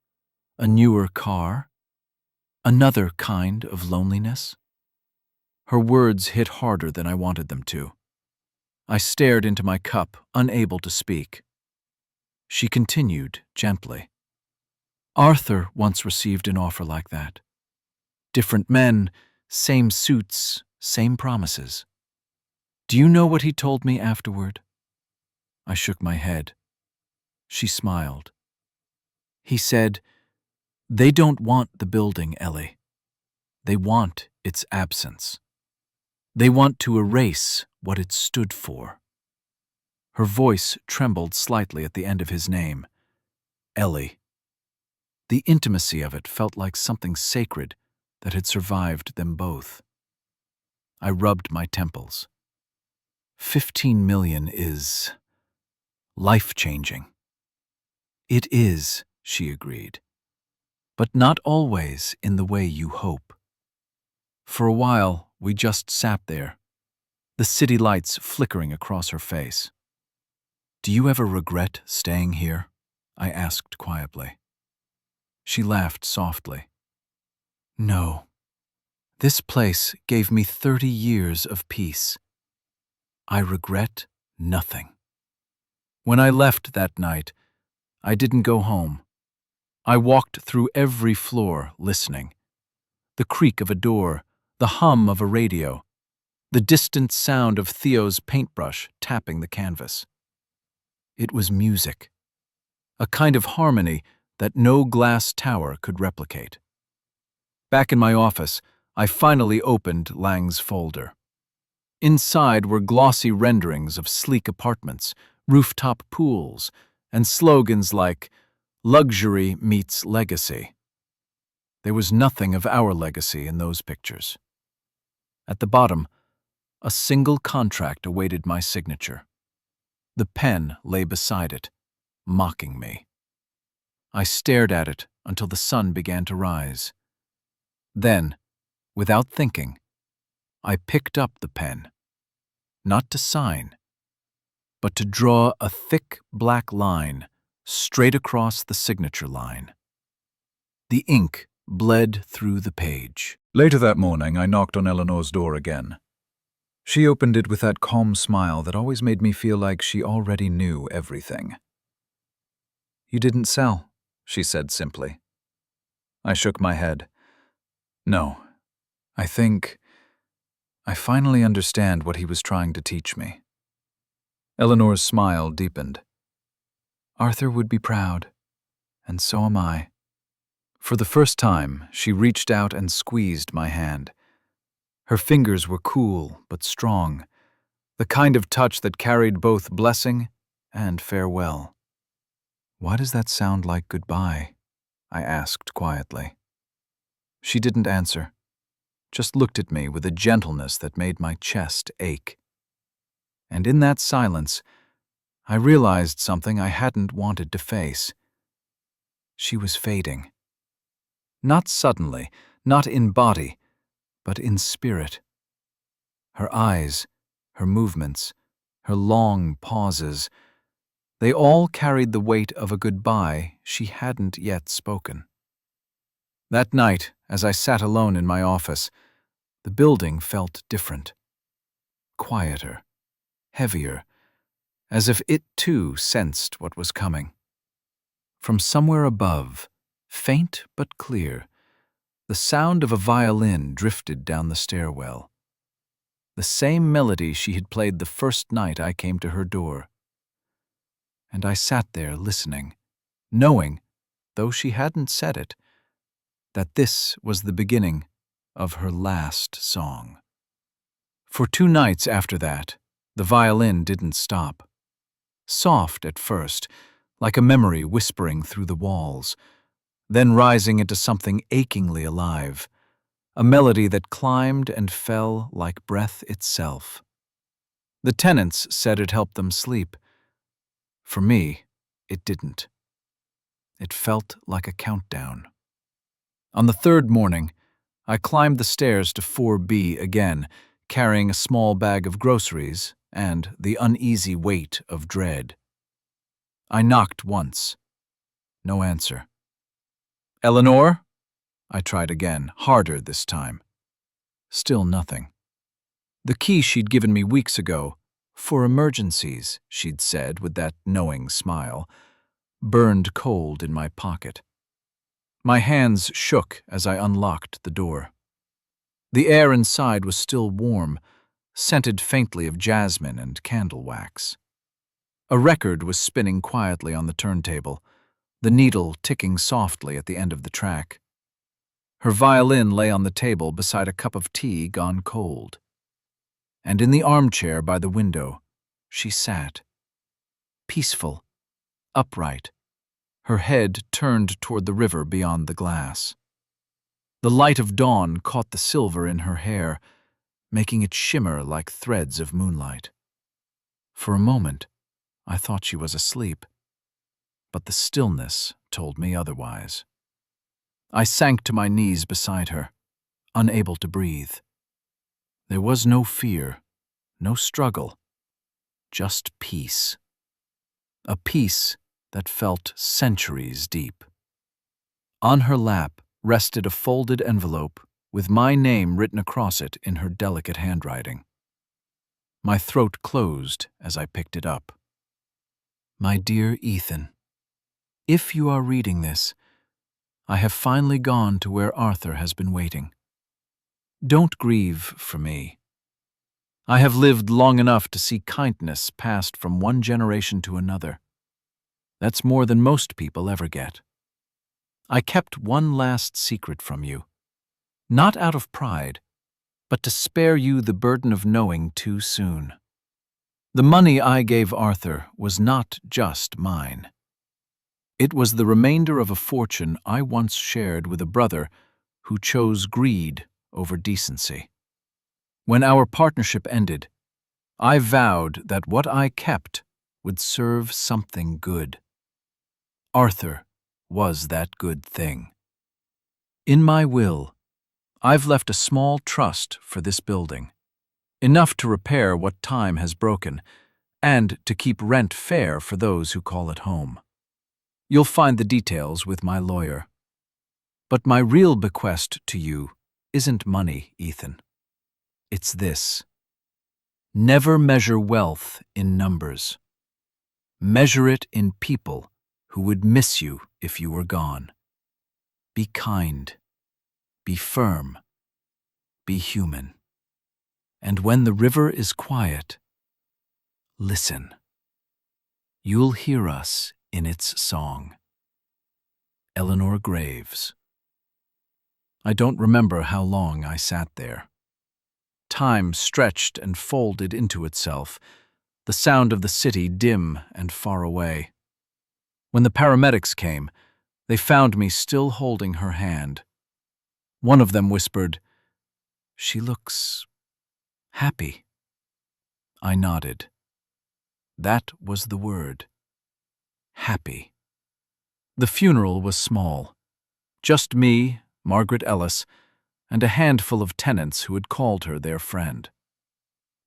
A newer car? Another kind of loneliness?" Her words hit harder than I wanted them to. I stared into my cup, unable to speak. She continued gently. "Arthur once received an offer like that. Different men, same suits, same promises. Do you know what he told me afterward?" I shook my head. She smiled. "He said, 'They don't want the building, Ellie. They want its absence. They want to erase what it stood for.'" Her voice trembled slightly at the end of his name. Ellie. The intimacy of it felt like something sacred that had survived them both. I rubbed my temples. 15 million is life-changing. "It is," she agreed, "but not always in the way you hope." For a while, we just sat there, the city lights flickering across her face. "Do you ever regret staying here?" I asked quietly. She laughed softly. "No. This place gave me 30 years of peace. I regret nothing." When I left that night, I didn't go home. I walked through every floor listening. The creak of a door, the hum of a radio, the distant sound of Theo's paintbrush tapping the canvas. It was music, a kind of harmony that no glass tower could replicate. Back in my office, I finally opened Lang's folder. Inside were glossy renderings of sleek apartments, rooftop pools, and slogans like "Luxury meets legacy." There was nothing of our legacy in those pictures. At the bottom, a single contract awaited my signature. The pen lay beside it, mocking me. I stared at it until the sun began to rise. Then, without thinking, I picked up the pen, not to sign, but to draw a thick black line straight across the signature line. The ink bled through the page. Later that morning, I knocked on Eleanor's door again. She opened it with that calm smile that always made me feel like she already knew everything. "You didn't sell," she said simply. I shook my head. "No, I think I finally understand what he was trying to teach me." Eleanor's smile deepened. "Arthur would be proud, and so am I." For the first time, she reached out and squeezed my hand. Her fingers were cool but strong, the kind of touch that carried both blessing and farewell. "Why does that sound like goodbye?" I asked quietly. She didn't answer, just looked at me with a gentleness that made my chest ache. And in that silence, I realized something I hadn't wanted to face. She was fading. Not suddenly, not in body, but in spirit. Her eyes, her movements, her long pauses, they all carried the weight of a goodbye she hadn't yet spoken. That night, as I sat alone in my office, the building felt different. Quieter, heavier, as if it too sensed what was coming. From somewhere above, faint but clear, the sound of a violin drifted down the stairwell. The same melody she had played the first night I came to her door. And I sat there listening, knowing, though she hadn't said it, that this was the beginning of her last song. For 2 nights after that, the violin didn't stop. Soft at first, like a memory whispering through the walls, then rising into something achingly alive, a melody that climbed and fell like breath itself. The tenants said it helped them sleep. For me, it didn't. It felt like a countdown. On the 3rd morning, I climbed the stairs to 4B again, carrying a small bag of groceries and the uneasy weight of dread. I knocked once. No answer. "Eleanor?" I tried again, harder this time. Still nothing. The key she'd given me weeks ago, "for emergencies," she'd said with that knowing smile, burned cold in my pocket. My hands shook as I unlocked the door. The air inside was still warm, scented faintly of jasmine and candle wax. A record was spinning quietly on the turntable, the needle ticking softly at the end of the track. Her violin lay on the table beside a cup of tea gone cold. And in the armchair by the window, she sat, peaceful, upright, her head turned toward the river beyond the glass. The light of dawn caught the silver in her hair, making it shimmer like threads of moonlight. For a moment, I thought she was asleep, but the stillness told me otherwise. I sank to my knees beside her, unable to breathe. There was no fear, no struggle, just peace. A peace that felt centuries deep. On her lap rested a folded envelope with my name written across it in her delicate handwriting. My throat closed as I picked it up. My dear Ethan, if you are reading this, I have finally gone to where Arthur has been waiting. Don't grieve for me. I have lived long enough to see kindness passed from one generation to another. That's more than most people ever get. I kept one last secret from you, not out of pride, but to spare you the burden of knowing too soon. The money I gave Arthur was not just mine. It was the remainder of a fortune I once shared with a brother who chose greed over decency. When our partnership ended, I vowed that what I kept would serve something good. Arthur was that good thing. In my will, I've left a small trust for this building, enough to repair what time has broken, and to keep rent fair for those who call it home. You'll find the details with my lawyer. But my real bequest to you isn't money, Ethan. It's this. Never measure wealth in numbers. Measure it in people who would miss you if you were gone. Be kind. Be firm. Be human. And when the river is quiet, listen. You'll hear us in its song. Eleanor Graves. I don't remember how long I sat there. Time stretched and folded into itself, the sound of the city dim and far away. When the paramedics came, they found me still holding her hand. One of them whispered, "She looks happy." I nodded. That was the word. Happy. The funeral was small. Just me, Margaret Ellis, and a handful of tenants who had called her their friend.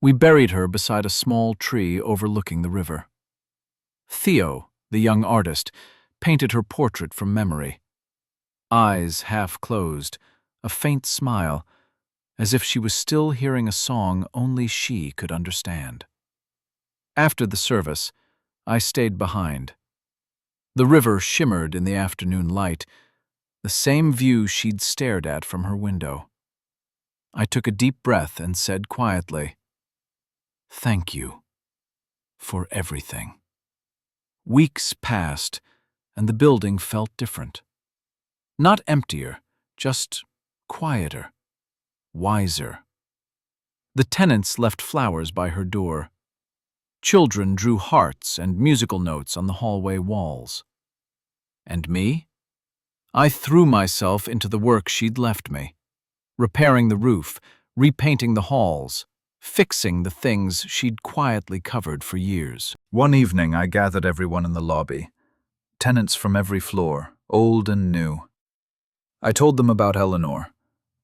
We buried her beside a small tree overlooking the river. Theo, the young artist, painted her portrait from memory. Eyes half closed, a faint smile, as if she was still hearing a song only she could understand. After the service, I stayed behind. The river shimmered in the afternoon light, the same view she'd stared at from her window. I took a deep breath and said quietly, "Thank you for everything." Weeks passed, and the building felt different. Not emptier, just quieter, wiser. The tenants left flowers by her door. Children drew hearts and musical notes on the hallway walls. And me? I threw myself into the work she'd left me, repairing the roof, repainting the halls, fixing the things she'd quietly covered for years. One evening, I gathered everyone in the lobby, tenants from every floor, old and new. I told them about Eleanor,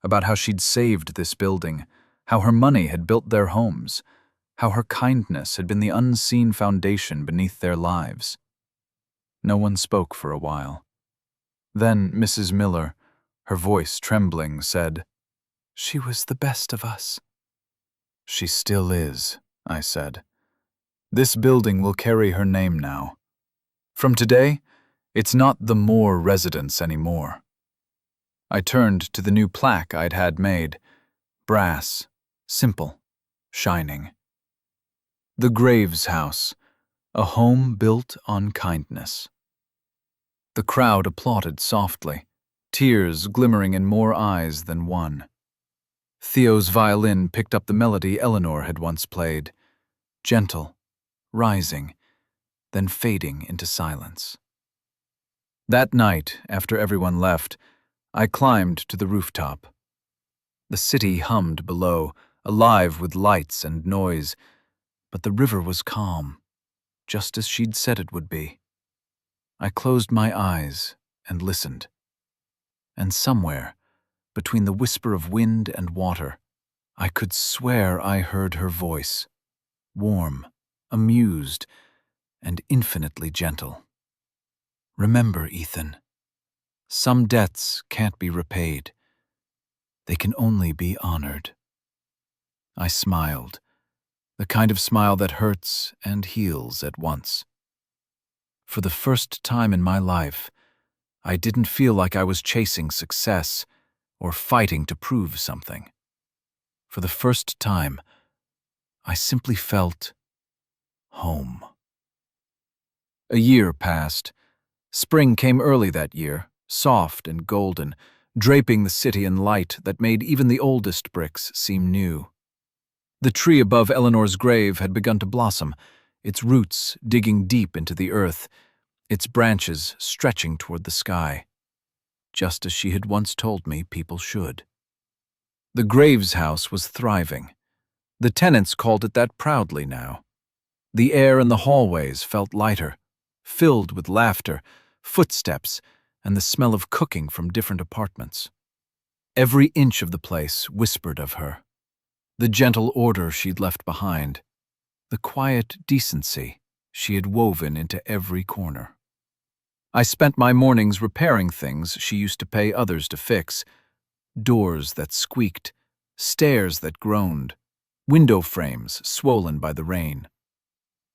about how she'd saved this building, how her money had built their homes, how her kindness had been the unseen foundation beneath their lives. No one spoke for a while. Then Mrs. Miller, her voice trembling, said, "She was the best of us." "She still is," I said. "This building will carry her name now. From today, it's not the Moore residence anymore." I turned to the new plaque I'd had made, brass, simple, shining. "The Graves House, a home built on kindness." The crowd applauded softly, tears glimmering in more eyes than one. Theo's violin picked up the melody Eleanor had once played, gentle, rising, then fading into silence. That night, after everyone left, I climbed to the rooftop. The city hummed below, alive with lights and noise, but the river was calm, just as she'd said it would be. I closed my eyes and listened. And somewhere, between the whisper of wind and water, I could swear I heard her voice, warm, amused, and infinitely gentle. "Remember, Ethan, some debts can't be repaid. They can only be honored." I smiled, the kind of smile that hurts and heals at once. For the first time in my life, I didn't feel like I was chasing success or fighting to prove something. For the first time, I simply felt home. A year passed. Spring came early that year, soft and golden, draping the city in light that made even the oldest bricks seem new. The tree above Eleanor's grave had begun to blossom, its roots digging deep into the earth, its branches stretching toward the sky, just as she had once told me people should. The Graves House was thriving. The tenants called it that proudly now. The air in the hallways felt lighter, filled with laughter, footsteps, and the smell of cooking from different apartments. Every inch of the place whispered of her. The gentle order she'd left behind, the quiet decency she had woven into every corner. I spent my mornings repairing things she used to pay others to fix, doors that squeaked, stairs that groaned, window frames swollen by the rain.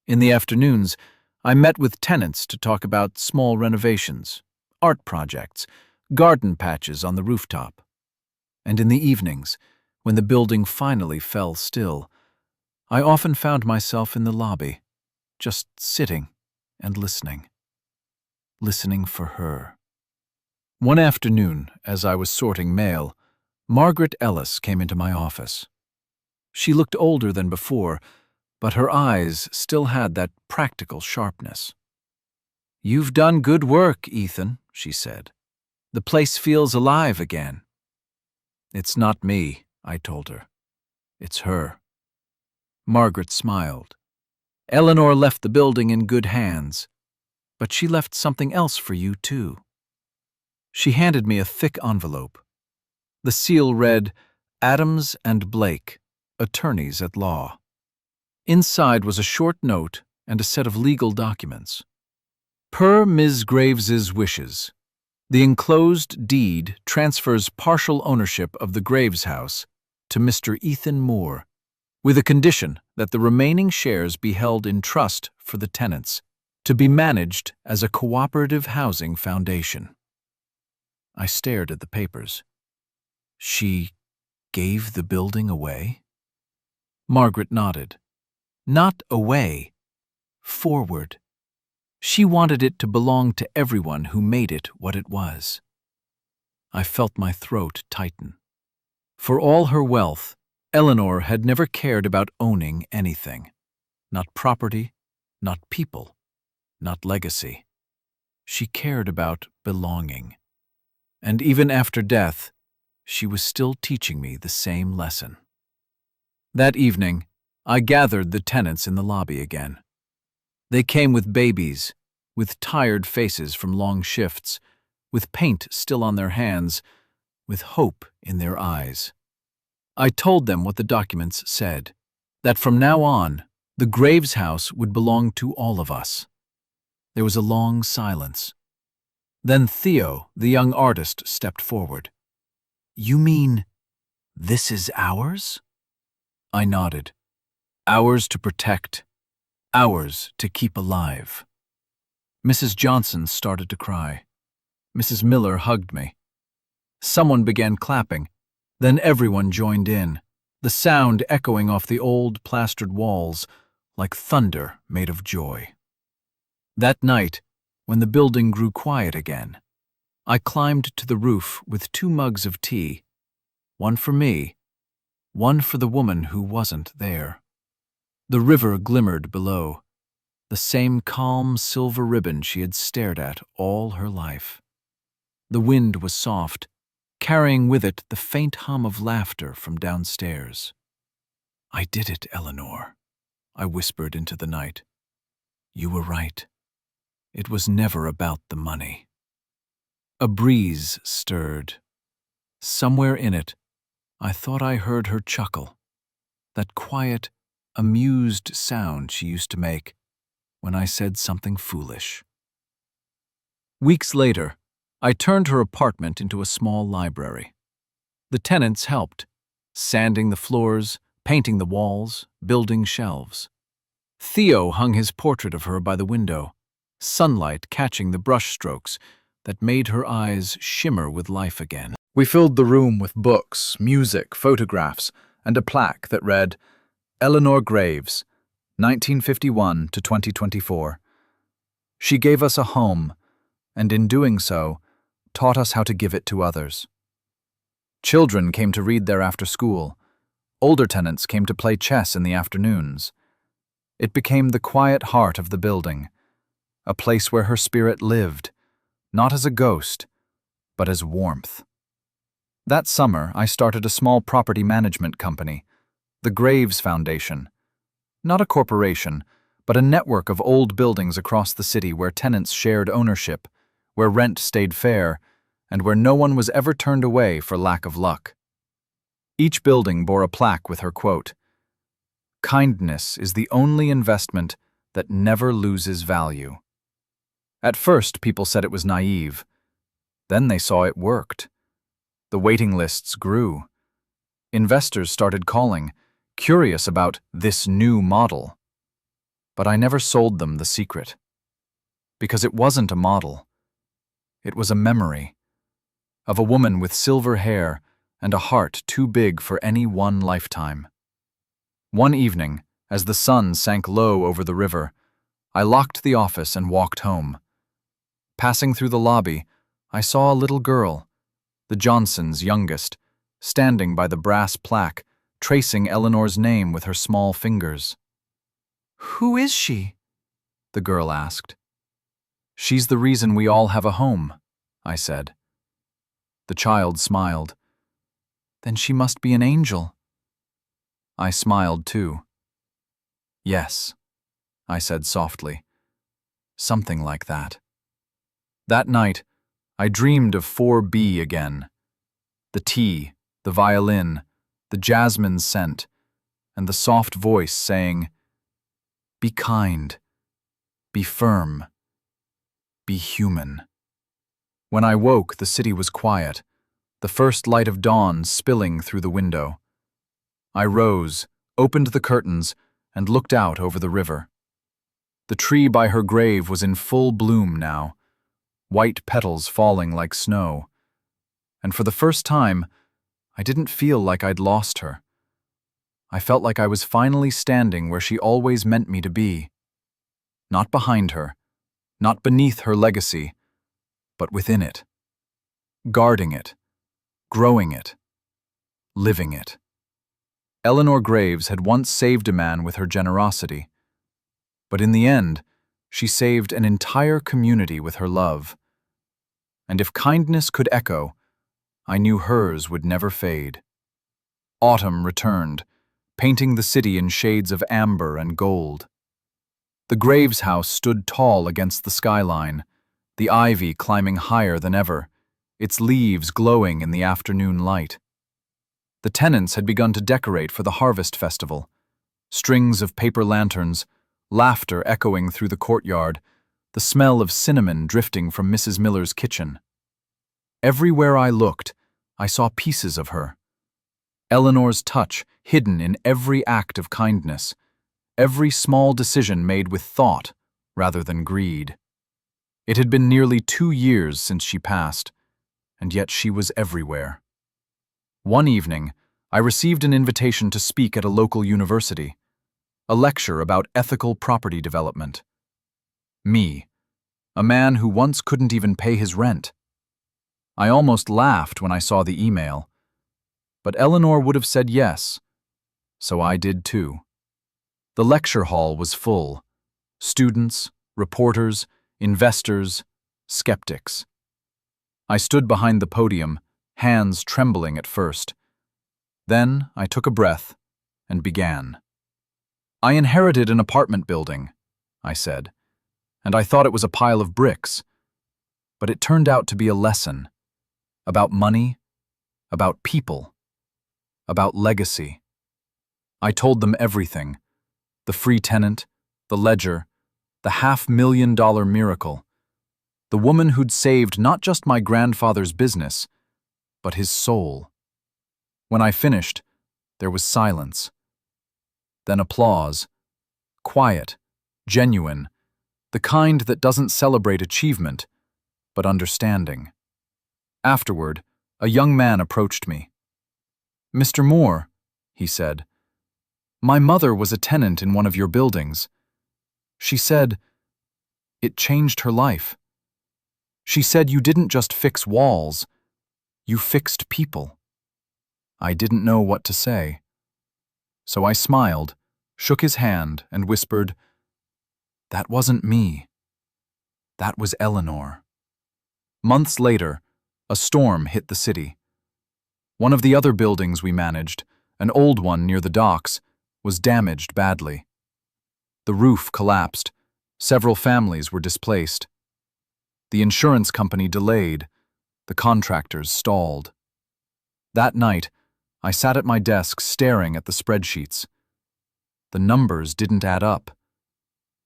In the afternoons, I met with tenants to talk about small renovations, art projects, garden patches on the rooftop. And in the evenings, when the building finally fell still, I often found myself in the lobby, just sitting and listening for her. One afternoon, as I was sorting mail, Margaret Ellis came into my office. She looked older than before, but her eyes still had that practical sharpness. "You've done good work, Ethan," she said. "The place feels alive again." "It's not me," I told her. "It's her." Margaret smiled. "Eleanor left the building in good hands, but she left something else for you, too." She handed me a thick envelope. The seal read, "Adams and Blake, attorneys at law." Inside was a short note and a set of legal documents. Per Ms. Graves's wishes, the enclosed deed transfers partial ownership of the Graves house to Mr. Ethan Moore, with a condition that the remaining shares be held in trust for the tenants, to be managed as a cooperative housing foundation. I stared at the papers. She gave the building away? Margaret nodded. Not away, forward. She wanted it to belong to everyone who made it what it was. I felt my throat tighten. For all her wealth, Eleanor had never cared about owning anything. Not property, not people, not legacy. She cared about belonging. And even after death, she was still teaching me the same lesson. That evening, I gathered the tenants in the lobby again. They came with babies, with tired faces from long shifts, with paint still on their hands, with hope in their eyes. I told them what the documents said, that from now on, the Graves house would belong to all of us. There was a long silence. Then Theo, the young artist, stepped forward. "You mean this is ours?" I nodded. Ours to protect, ours to keep alive. Mrs. Johnson started to cry. Mrs. Miller hugged me. Someone began clapping. Then everyone joined in, the sound echoing off the old plastered walls like thunder made of joy. That night, when the building grew quiet again, I climbed to the roof with 2 mugs of tea, one for me, one for the woman who wasn't there. The river glimmered below, the same calm silver ribbon she had stared at all her life. The wind was soft, carrying with it the faint hum of laughter from downstairs. "I did it, Eleanor," I whispered into the night. "You were right. It was never about the money." A breeze stirred. Somewhere in it, I thought I heard her chuckle, that quiet, amused sound she used to make when I said something foolish. Weeks later, I turned her apartment into a small library. The tenants helped, sanding the floors, painting the walls, building shelves. Theo hung his portrait of her by the window, sunlight catching the brushstrokes that made her eyes shimmer with life again. We filled the room with books, music, photographs, and a plaque that read, "Eleanor Graves, 1951 to 2024. She gave us a home, and in doing so, taught us how to give it to others." Children came to read there after school. Older tenants came to play chess in the afternoons. It became the quiet heart of the building, a place where her spirit lived, not as a ghost, but as warmth. That summer, I started a small property management company, the Graves Foundation. Not a corporation, but a network of old buildings across the city where tenants shared ownership, where rent stayed fair, and where no one was ever turned away for lack of luck. Each building bore a plaque with her quote, "Kindness is the only investment that never loses value." At first, people said it was naive. Then they saw it worked. The waiting lists grew. Investors started calling, curious about this new model. But I never sold them the secret. Because it wasn't a model. It was a memory of a woman with silver hair and a heart too big for any one lifetime. One evening, as the sun sank low over the river, I locked the office and walked home. Passing through the lobby, I saw a little girl, the Johnsons' youngest, standing by the brass plaque, tracing Eleanor's name with her small fingers. "Who is she?" the girl asked. She's the reason we all have a home, I said. The child smiled. Then she must be an angel. I smiled too. Yes, I said softly. Something like that. That night, I dreamed of 4B again. The tea, the violin, the jasmine scent, and the soft voice saying, "Be kind, be firm, be human." When I woke, the city was quiet, the first light of dawn spilling through the window. I rose, opened the curtains, and looked out over the river. The tree by her grave was in full bloom now, white petals falling like snow. And for the first time, I didn't feel like I'd lost her. I felt like I was finally standing where she always meant me to be. Not behind her, not beneath her legacy, but within it. Guarding it, growing it, living it. Eleanor Graves had once saved a man with her generosity, but in the end, she saved an entire community with her love. And if kindness could echo, I knew hers would never fade. Autumn returned, painting the city in shades of amber and gold. The Graves house stood tall against the skyline, the ivy climbing higher than ever, its leaves glowing in the afternoon light. The tenants had begun to decorate for the harvest festival. Strings of paper lanterns, laughter echoing through the courtyard, the smell of cinnamon drifting from Mrs. Miller's kitchen. Everywhere I looked, I saw pieces of her. Eleanor's touch hidden in every act of kindness, every small decision made with thought rather than greed. It had been nearly 2 years since she passed, and yet she was everywhere. One evening, I received an invitation to speak at a local university, a lecture about ethical property development. Me, a man who once couldn't even pay his rent. I almost laughed when I saw the email, but Eleanor would have said yes, so I did too. The lecture hall was full. Students, reporters, investors, skeptics. I stood behind the podium, hands trembling at first. Then I took a breath and began. I inherited an apartment building, I said, and I thought it was a pile of bricks. But it turned out to be a lesson about money, about people, about legacy. I told them everything: the free tenant, the ledger, the $500,000 miracle, the woman who'd saved not just my grandfather's business, but his soul. When I finished, there was silence. Then applause, quiet, genuine, the kind that doesn't celebrate achievement, but understanding. Afterward, a young man approached me. "Mr. Moore," he said, "my mother was a tenant in one of your buildings. She said it changed her life. She said you didn't just fix walls, you fixed people." I didn't know what to say. So I smiled, shook his hand, and whispered, "That wasn't me. That was Eleanor." Months later, a storm hit the city. One of the other buildings we managed, an old one near the docks, was damaged badly. The roof collapsed. Several families were displaced. The insurance company delayed. The contractors stalled. That night, I sat at my desk staring at the spreadsheets. The numbers didn't add up.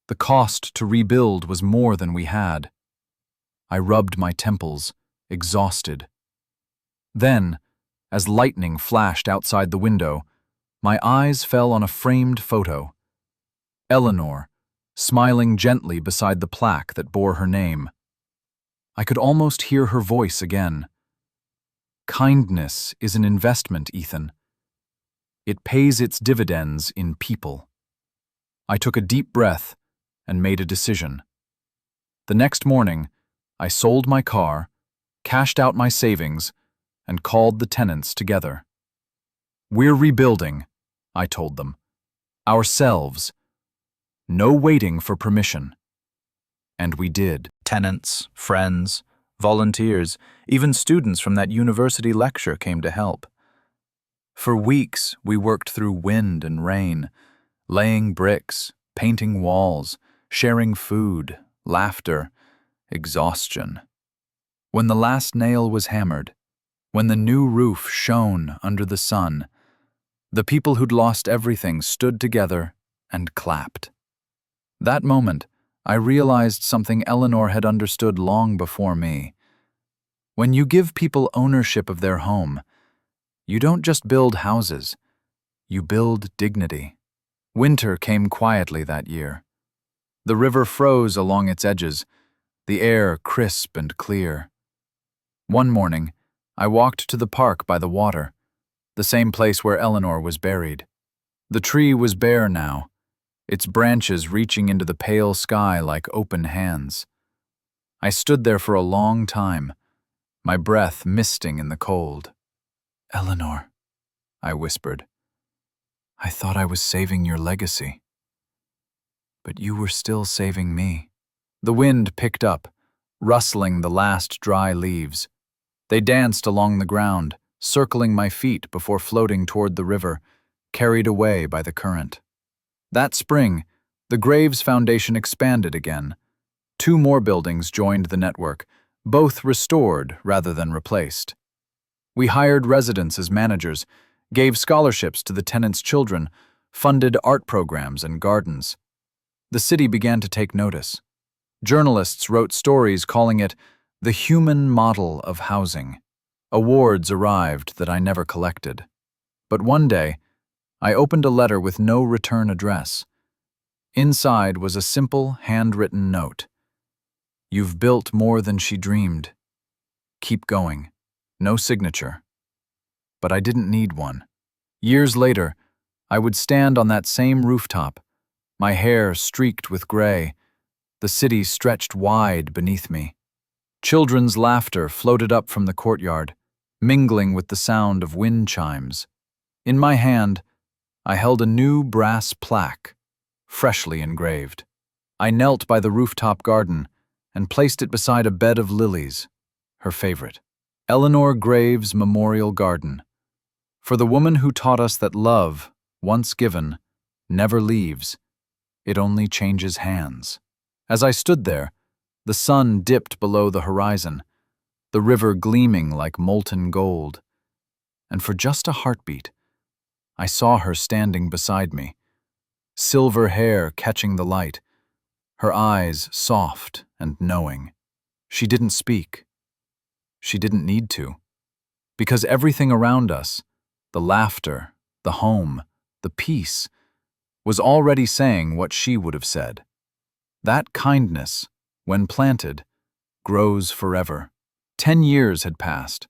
The cost to rebuild was more than we had. I rubbed my temples, exhausted. Then, as lightning flashed outside the window, my eyes fell on a framed photo. Eleanor, smiling gently beside the plaque that bore her name. I could almost hear her voice again. "Kindness is an investment, Ethan. It pays its dividends in people." I took a deep breath and made a decision. The next morning, I sold my car, cashed out my savings, and called the tenants together. "We're rebuilding," I told them. "Ourselves. No waiting for permission." And we did. Tenants, friends, volunteers, even students from that university lecture came to help. For weeks, we worked through wind and rain, laying bricks, painting walls, sharing food, laughter, exhaustion. When the last nail was hammered, when the new roof shone under the sun, the people who'd lost everything stood together and clapped. That moment, I realized something Eleanor had understood long before me. When you give people ownership of their home, you don't just build houses, you build dignity. Winter came quietly that year. The river froze along its edges, the air crisp and clear. One morning, I walked to the park by the water, the same place where Eleanor was buried. The tree was bare now, its branches reaching into the pale sky like open hands. I stood there for a long time, my breath misting in the cold. "Eleanor," I whispered, "I thought I was saving your legacy. But you were still saving me." The wind picked up, rustling the last dry leaves. They danced along the ground, circling my feet before floating toward the river, carried away by the current. That spring, the Graves Foundation expanded again. 2 more buildings joined the network, both restored rather than replaced. We hired residents as managers, gave scholarships to the tenants' children, funded art programs and gardens. The city began to take notice. Journalists wrote stories calling it the human model of housing. Awards arrived that I never collected. But one day, I opened a letter with no return address. Inside was a simple, handwritten note. "You've built more than she dreamed. Keep going." No signature. But I didn't need one. Years later, I would stand on that same rooftop, my hair streaked with gray, the city stretched wide beneath me. Children's laughter floated up from the courtyard, mingling with the sound of wind chimes. In my hand, I held a new brass plaque, freshly engraved. I knelt by the rooftop garden and placed it beside a bed of lilies, her favorite. Eleanor Graves Memorial Garden. For the woman who taught us that love, once given, never leaves. It only changes hands. As I stood there, the sun dipped below the horizon, the river gleaming like molten gold. And for just a heartbeat, I saw her standing beside me, silver hair catching the light, her eyes soft and knowing. She didn't speak. She didn't need to. Because everything around us, the laughter, the home, the peace, was already saying what she would have said. That kindness, when planted, grows forever. 10 years had passed.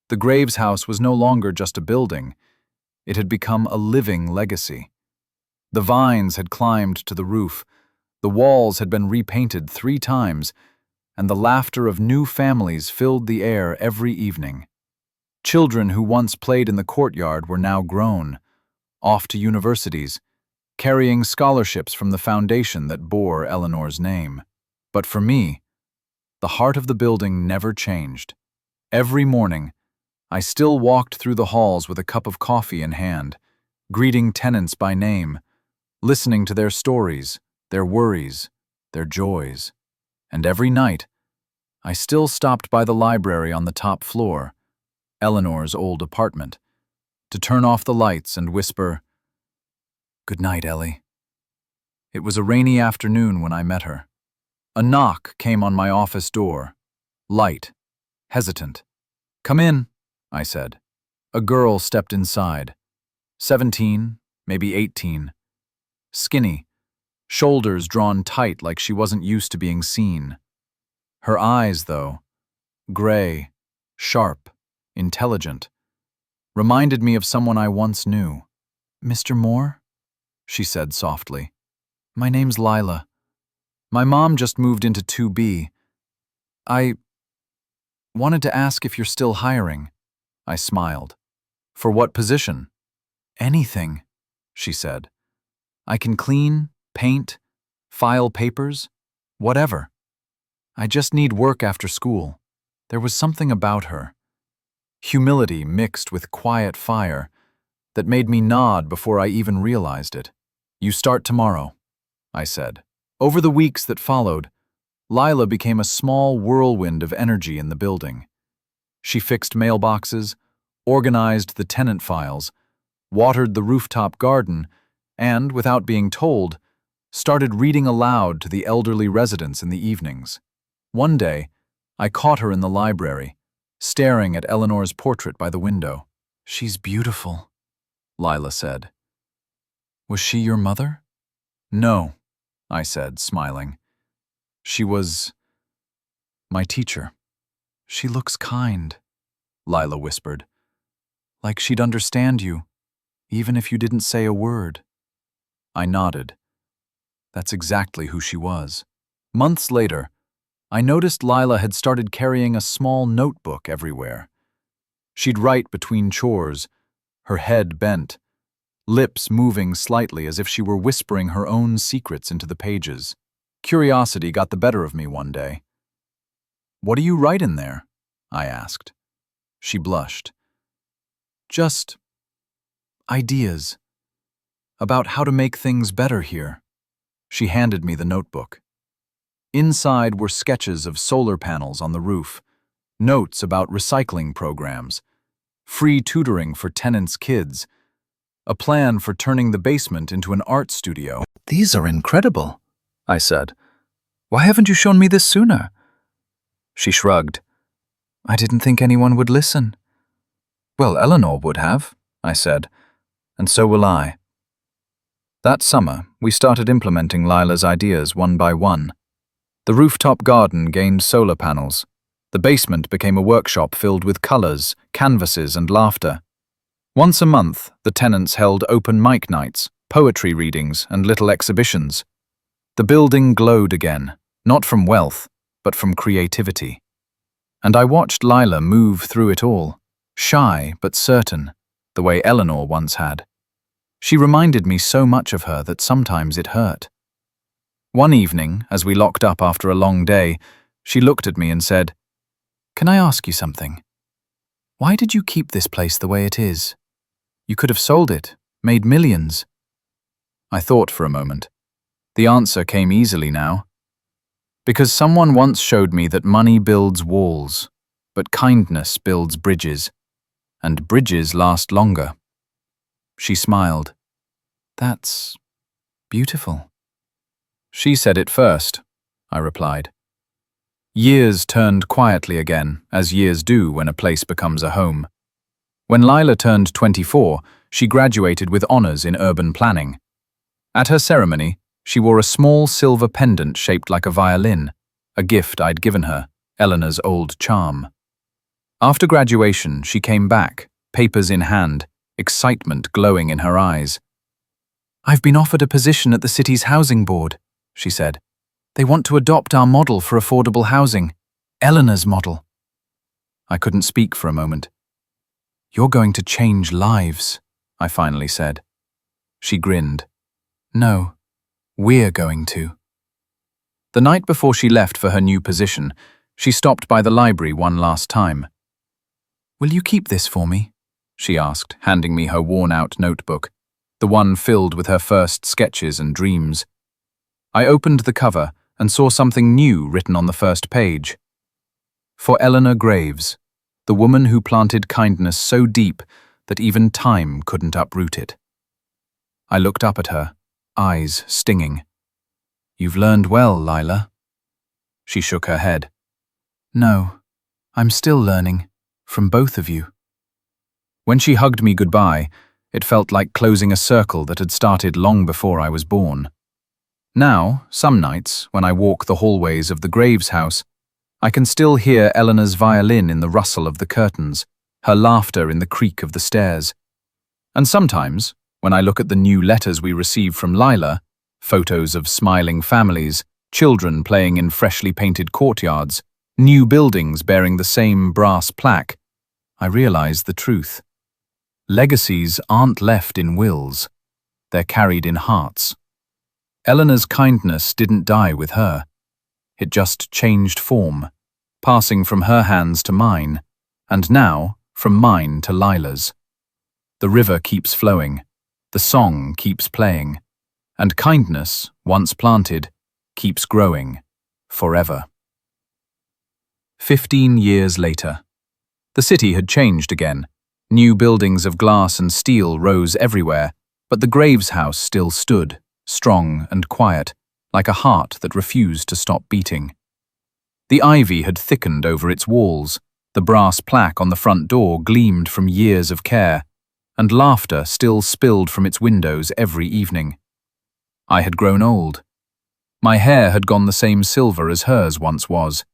The Graves house was no longer just a building. It had become a living legacy. The vines had climbed to the roof, the walls had been repainted 3 times, and the laughter of new families filled the air every evening. Children who once played in the courtyard were now grown, off to universities, carrying scholarships from the foundation that bore Eleanor's name. But for me, the heart of the building never changed. Every morning, I still walked through the halls with a cup of coffee in hand, greeting tenants by name, listening to their stories, their worries, their joys. And every night, I still stopped by the library on the top floor, Eleanor's old apartment, to turn off the lights and whisper, "Good night, Ellie." It was a rainy afternoon when I met her. A knock came on my office door, light, hesitant. "Come in," I said. A girl stepped inside, 17, maybe 18, skinny, shoulders drawn tight like she wasn't used to being seen. Her eyes, though, gray, sharp, intelligent, reminded me of someone I once knew. "Mr. Moore?" she said softly. "My name's Lila. My mom just moved into 2B. I wanted to ask if you're still hiring." I smiled. "For what position?" "Anything," she said. "I can clean, paint, file papers, Whatever. I just need work after school. There was something about her. Humility mixed with quiet fire that made me nod before I even realized it. You start tomorrow, I said. Over the weeks that followed, Lila became a small whirlwind of energy in the building. She fixed mailboxes, organized the tenant files, watered the rooftop garden, and, without being told, started reading aloud to the elderly residents in the evenings. One day, I caught her in the library, staring at Eleanor's portrait by the window. "She's beautiful," Lila said. "Was she your mother?" "No," I said, smiling. "She was my teacher." "She looks kind," Lila whispered. "Like she'd understand you, even if you didn't say a word." I nodded. That's exactly who she was. Months later, I noticed Lila had started carrying a small notebook everywhere. She'd write between chores, her head bent, lips moving slightly as if she were whispering her own secrets into the pages. Curiosity got the better of me one day. "What do you write in there?" I asked. She blushed. "Just ideas about how to make things better here." She handed me the notebook. Inside were sketches of solar panels on the roof, notes about recycling programs, free tutoring for tenants' kids, a plan for turning the basement into an art studio. "These are incredible," I said. "Why haven't you shown me this sooner?" She shrugged. "I didn't think anyone would listen." "Well, Eleanor would have," I said, "and so will I." That summer, we started implementing Lila's ideas one by one. The rooftop garden gained solar panels. The basement became a workshop filled with colors, canvases, and laughter. Once a month, the tenants held open mic nights, poetry readings, and little exhibitions. The building glowed again, not from wealth, but from creativity. And I watched Lila move through it all, shy but certain, the way Eleanor once had. She reminded me so much of her that sometimes it hurt. One evening, as we locked up after a long day, she looked at me and said, "Can I ask you something? Why did you keep this place the way it is? You could have sold it, made millions." I thought for a moment. The answer came easily now. Because someone once showed me that money builds walls, but kindness builds bridges, and bridges last longer. She smiled. "That's beautiful." "She said it first," I replied. Years turned quietly again, as years do when a place becomes a home. When Lila turned 24, she graduated with honors in urban planning. At her ceremony, she wore a small silver pendant shaped like a violin, a gift I'd given her, Eleanor's old charm. After graduation, she came back, papers in hand, excitement glowing in her eyes. "I've been offered a position at the city's housing board," she said. "They want to adopt our model for affordable housing, Eleanor's model." I couldn't speak for a moment. "You're going to change lives," I finally said. She grinned. "No, we're going to." The night before she left for her new position, she stopped by the library one last time. "Will you keep this for me?" she asked, handing me her worn-out notebook, the one filled with her first sketches and dreams. I opened the cover and saw something new written on the first page. "For Eleanor Graves, the woman who planted kindness so deep that even time couldn't uproot it." I looked up at her, eyes stinging. "You've learned well, Lila." She shook her head. "No, I'm still learning, from both of you." When she hugged me goodbye, it felt like closing a circle that had started long before I was born. Now, some nights, when I walk the hallways of the Graves house, I can still hear Eleanor's violin in the rustle of the curtains, her laughter in the creak of the stairs. And sometimes, when I look at the new letters we receive from Lila, photos of smiling families, children playing in freshly painted courtyards, new buildings bearing the same brass plaque, I realize the truth. Legacies aren't left in wills, they're carried in hearts. Eleanor's kindness didn't die with her. It just changed form, passing from her hands to mine, and now from mine to Lila's. The river keeps flowing, the song keeps playing, and kindness, once planted, keeps growing, forever. 15 years later. The city had changed again. New buildings of glass and steel rose everywhere, but the Graves house still stood, strong and quiet, like a heart that refused to stop beating. The ivy had thickened over its walls, the brass plaque on the front door gleamed from years of care, and laughter still spilled from its windows every evening. I had grown old. My hair had gone the same silver as hers once was.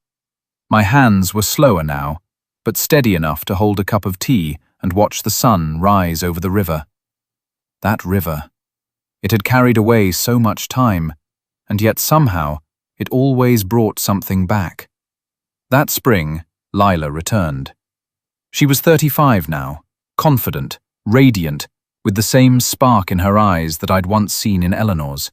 My hands were slower now, but steady enough to hold a cup of tea and watch the sun rise over the river. That river. It had carried away so much time, and yet somehow it always brought something back. That spring, Lila returned. She was 35 now, confident, radiant, with the same spark in her eyes that I'd once seen in Eleanor's.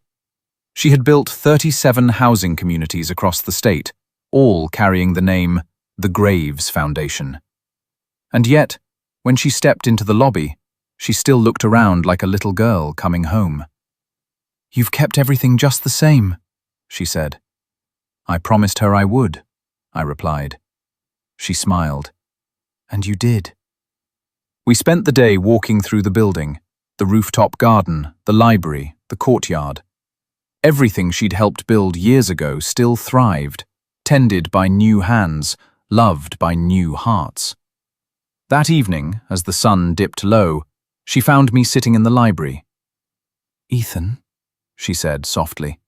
She had built 37 housing communities across the state, all carrying the name the Graves Foundation. And yet, when she stepped into the lobby, she still looked around like a little girl coming home. "You've kept everything just the same," she said. "I promised her I would," I replied. She smiled. "And you did." We spent the day walking through the building, the rooftop garden, the library, the courtyard. Everything she'd helped build years ago still thrived, tended by new hands, loved by new hearts. That evening, as the sun dipped low, she found me sitting in the library. "Ethan," she said softly,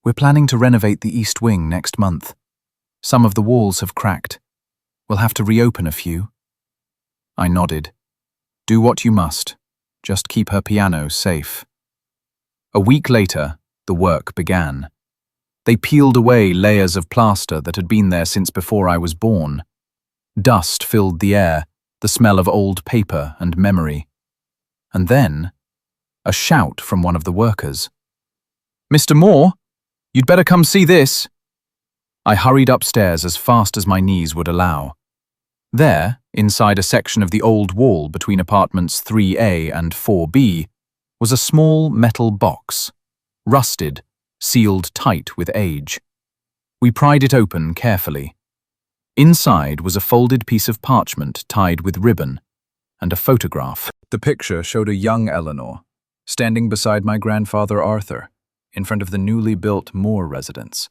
"we're planning to renovate the east wing next month. Some of the walls have cracked. We'll have to reopen a few." I nodded. "Do what you must. Just keep her piano safe." A week later, the work began. They peeled away layers of plaster that had been there since before I was born. Dust filled the air, the smell of old paper and memory. And then, a shout from one of the workers. "Mr. Moore, you'd better come see this." I hurried upstairs as fast as my knees would allow. There, inside a section of the old wall between apartments 3A and 4B, was a small metal box, rusted, sealed tight with age. We pried it open carefully. Inside was a folded piece of parchment tied with ribbon, and a photograph. The picture showed a young Eleanor, standing beside my grandfather Arthur, in front of the newly built Moore residence,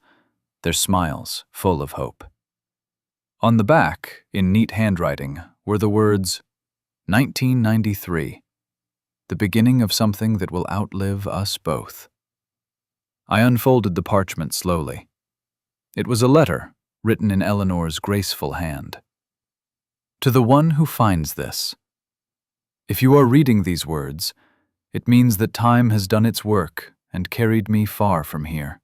their smiles full of hope. On the back, in neat handwriting, were the words, 1993, the beginning of something that will outlive us both. I unfolded the parchment slowly. It was a letter, written in Eleanor's graceful hand. "To the one who finds this. If you are reading these words, it means that time has done its work and carried me far from here.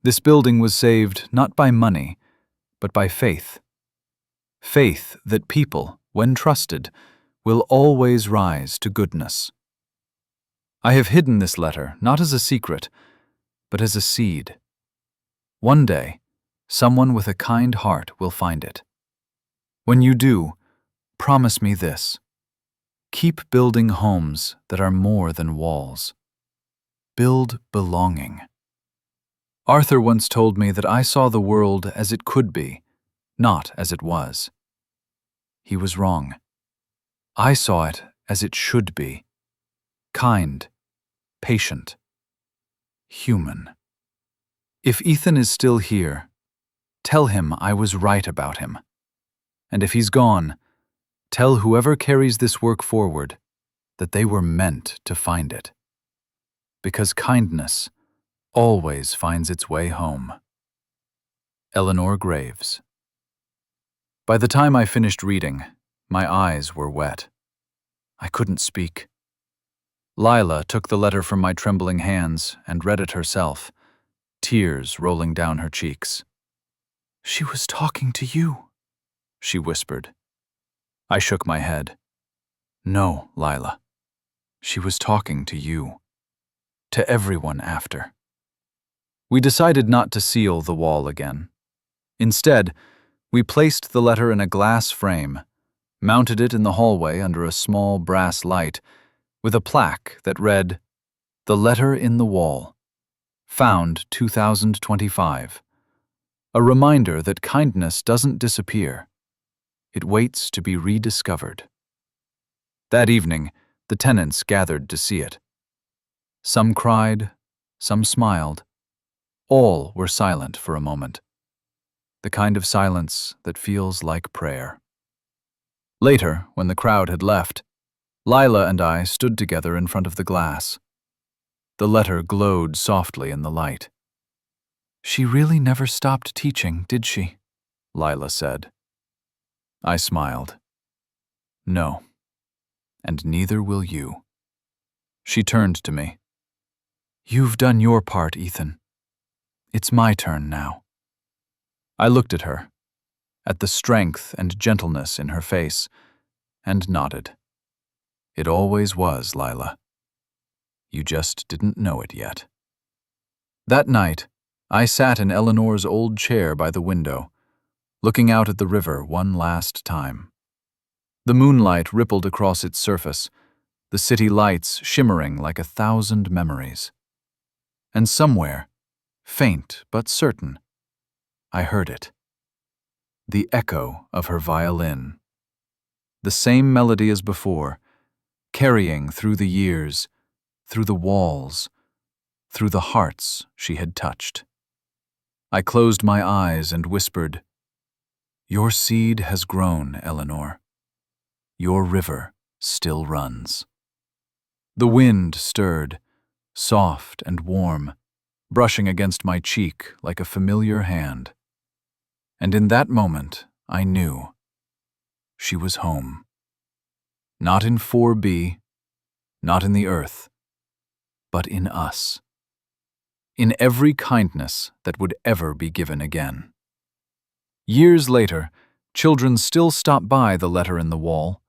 This building was saved not by money, but by faith. Faith that people, when trusted, will always rise to goodness. I have hidden this letter not as a secret, but as a seed. One day, someone with a kind heart will find it. When you do, promise me this. Keep building homes that are more than walls. Build belonging. Arthur once told me that I saw the world as it could be, not as it was. He was wrong. I saw it as it should be. Kind, patient, human. If Ethan is still here, tell him I was right about him. And if he's gone, tell whoever carries this work forward that they were meant to find it. Because kindness always finds its way home. Eleanor Graves. By the time I finished reading, my eyes were wet. I couldn't speak. Lila took the letter from my trembling hands and read it herself, tears rolling down her cheeks. "She was talking to you," she whispered. I shook my head. "No, Lila. She was talking to you. To everyone after." We decided not to seal the wall again. Instead, we placed the letter in a glass frame, mounted it in the hallway under a small brass light, with a plaque that read, "The Letter in the Wall. Found 2025. A reminder that kindness doesn't disappear. It waits to be rediscovered." That evening, the tenants gathered to see it. Some cried, some smiled. All were silent for a moment. The kind of silence that feels like prayer. Later, when the crowd had left, Lila and I stood together in front of the glass. The letter glowed softly in the light. "She really never stopped teaching, did she?" Lila said. I smiled. "No, and neither will you." She turned to me. "You've done your part, Ethan. It's my turn now." I looked at her, at the strength and gentleness in her face, and nodded. It always was, Lila. You just didn't know it yet. That night, I sat in Eleanor's old chair by the window, looking out at the river one last time. The moonlight rippled across its surface, the city lights shimmering like 1,000 memories. And somewhere, faint but certain, I heard it. The echo of her violin. The same melody as before, carrying through the years, through the walls, through the hearts she had touched. I closed my eyes and whispered, "Your seed has grown, Eleanor. Your river still runs." The wind stirred, soft and warm, brushing against my cheek like a familiar hand. And in that moment, I knew she was home. Not in 4B, not in the earth, but in us. In every kindness that would ever be given again. Years later, children still stop by the letter in the wall,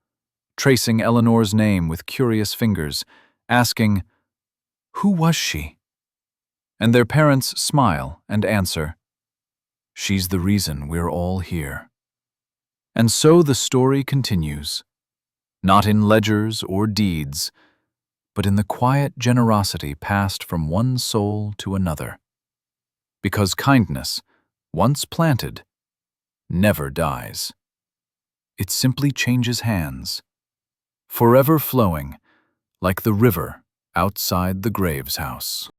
tracing Eleanor's name with curious fingers, asking, "Who was she?" And their parents smile and answer, "She's the reason we're all here." And so the story continues, not in ledgers or deeds, but in the quiet generosity passed from one soul to another. Because kindness, once planted, never dies. It simply changes hands, forever flowing like the river outside the Graves house.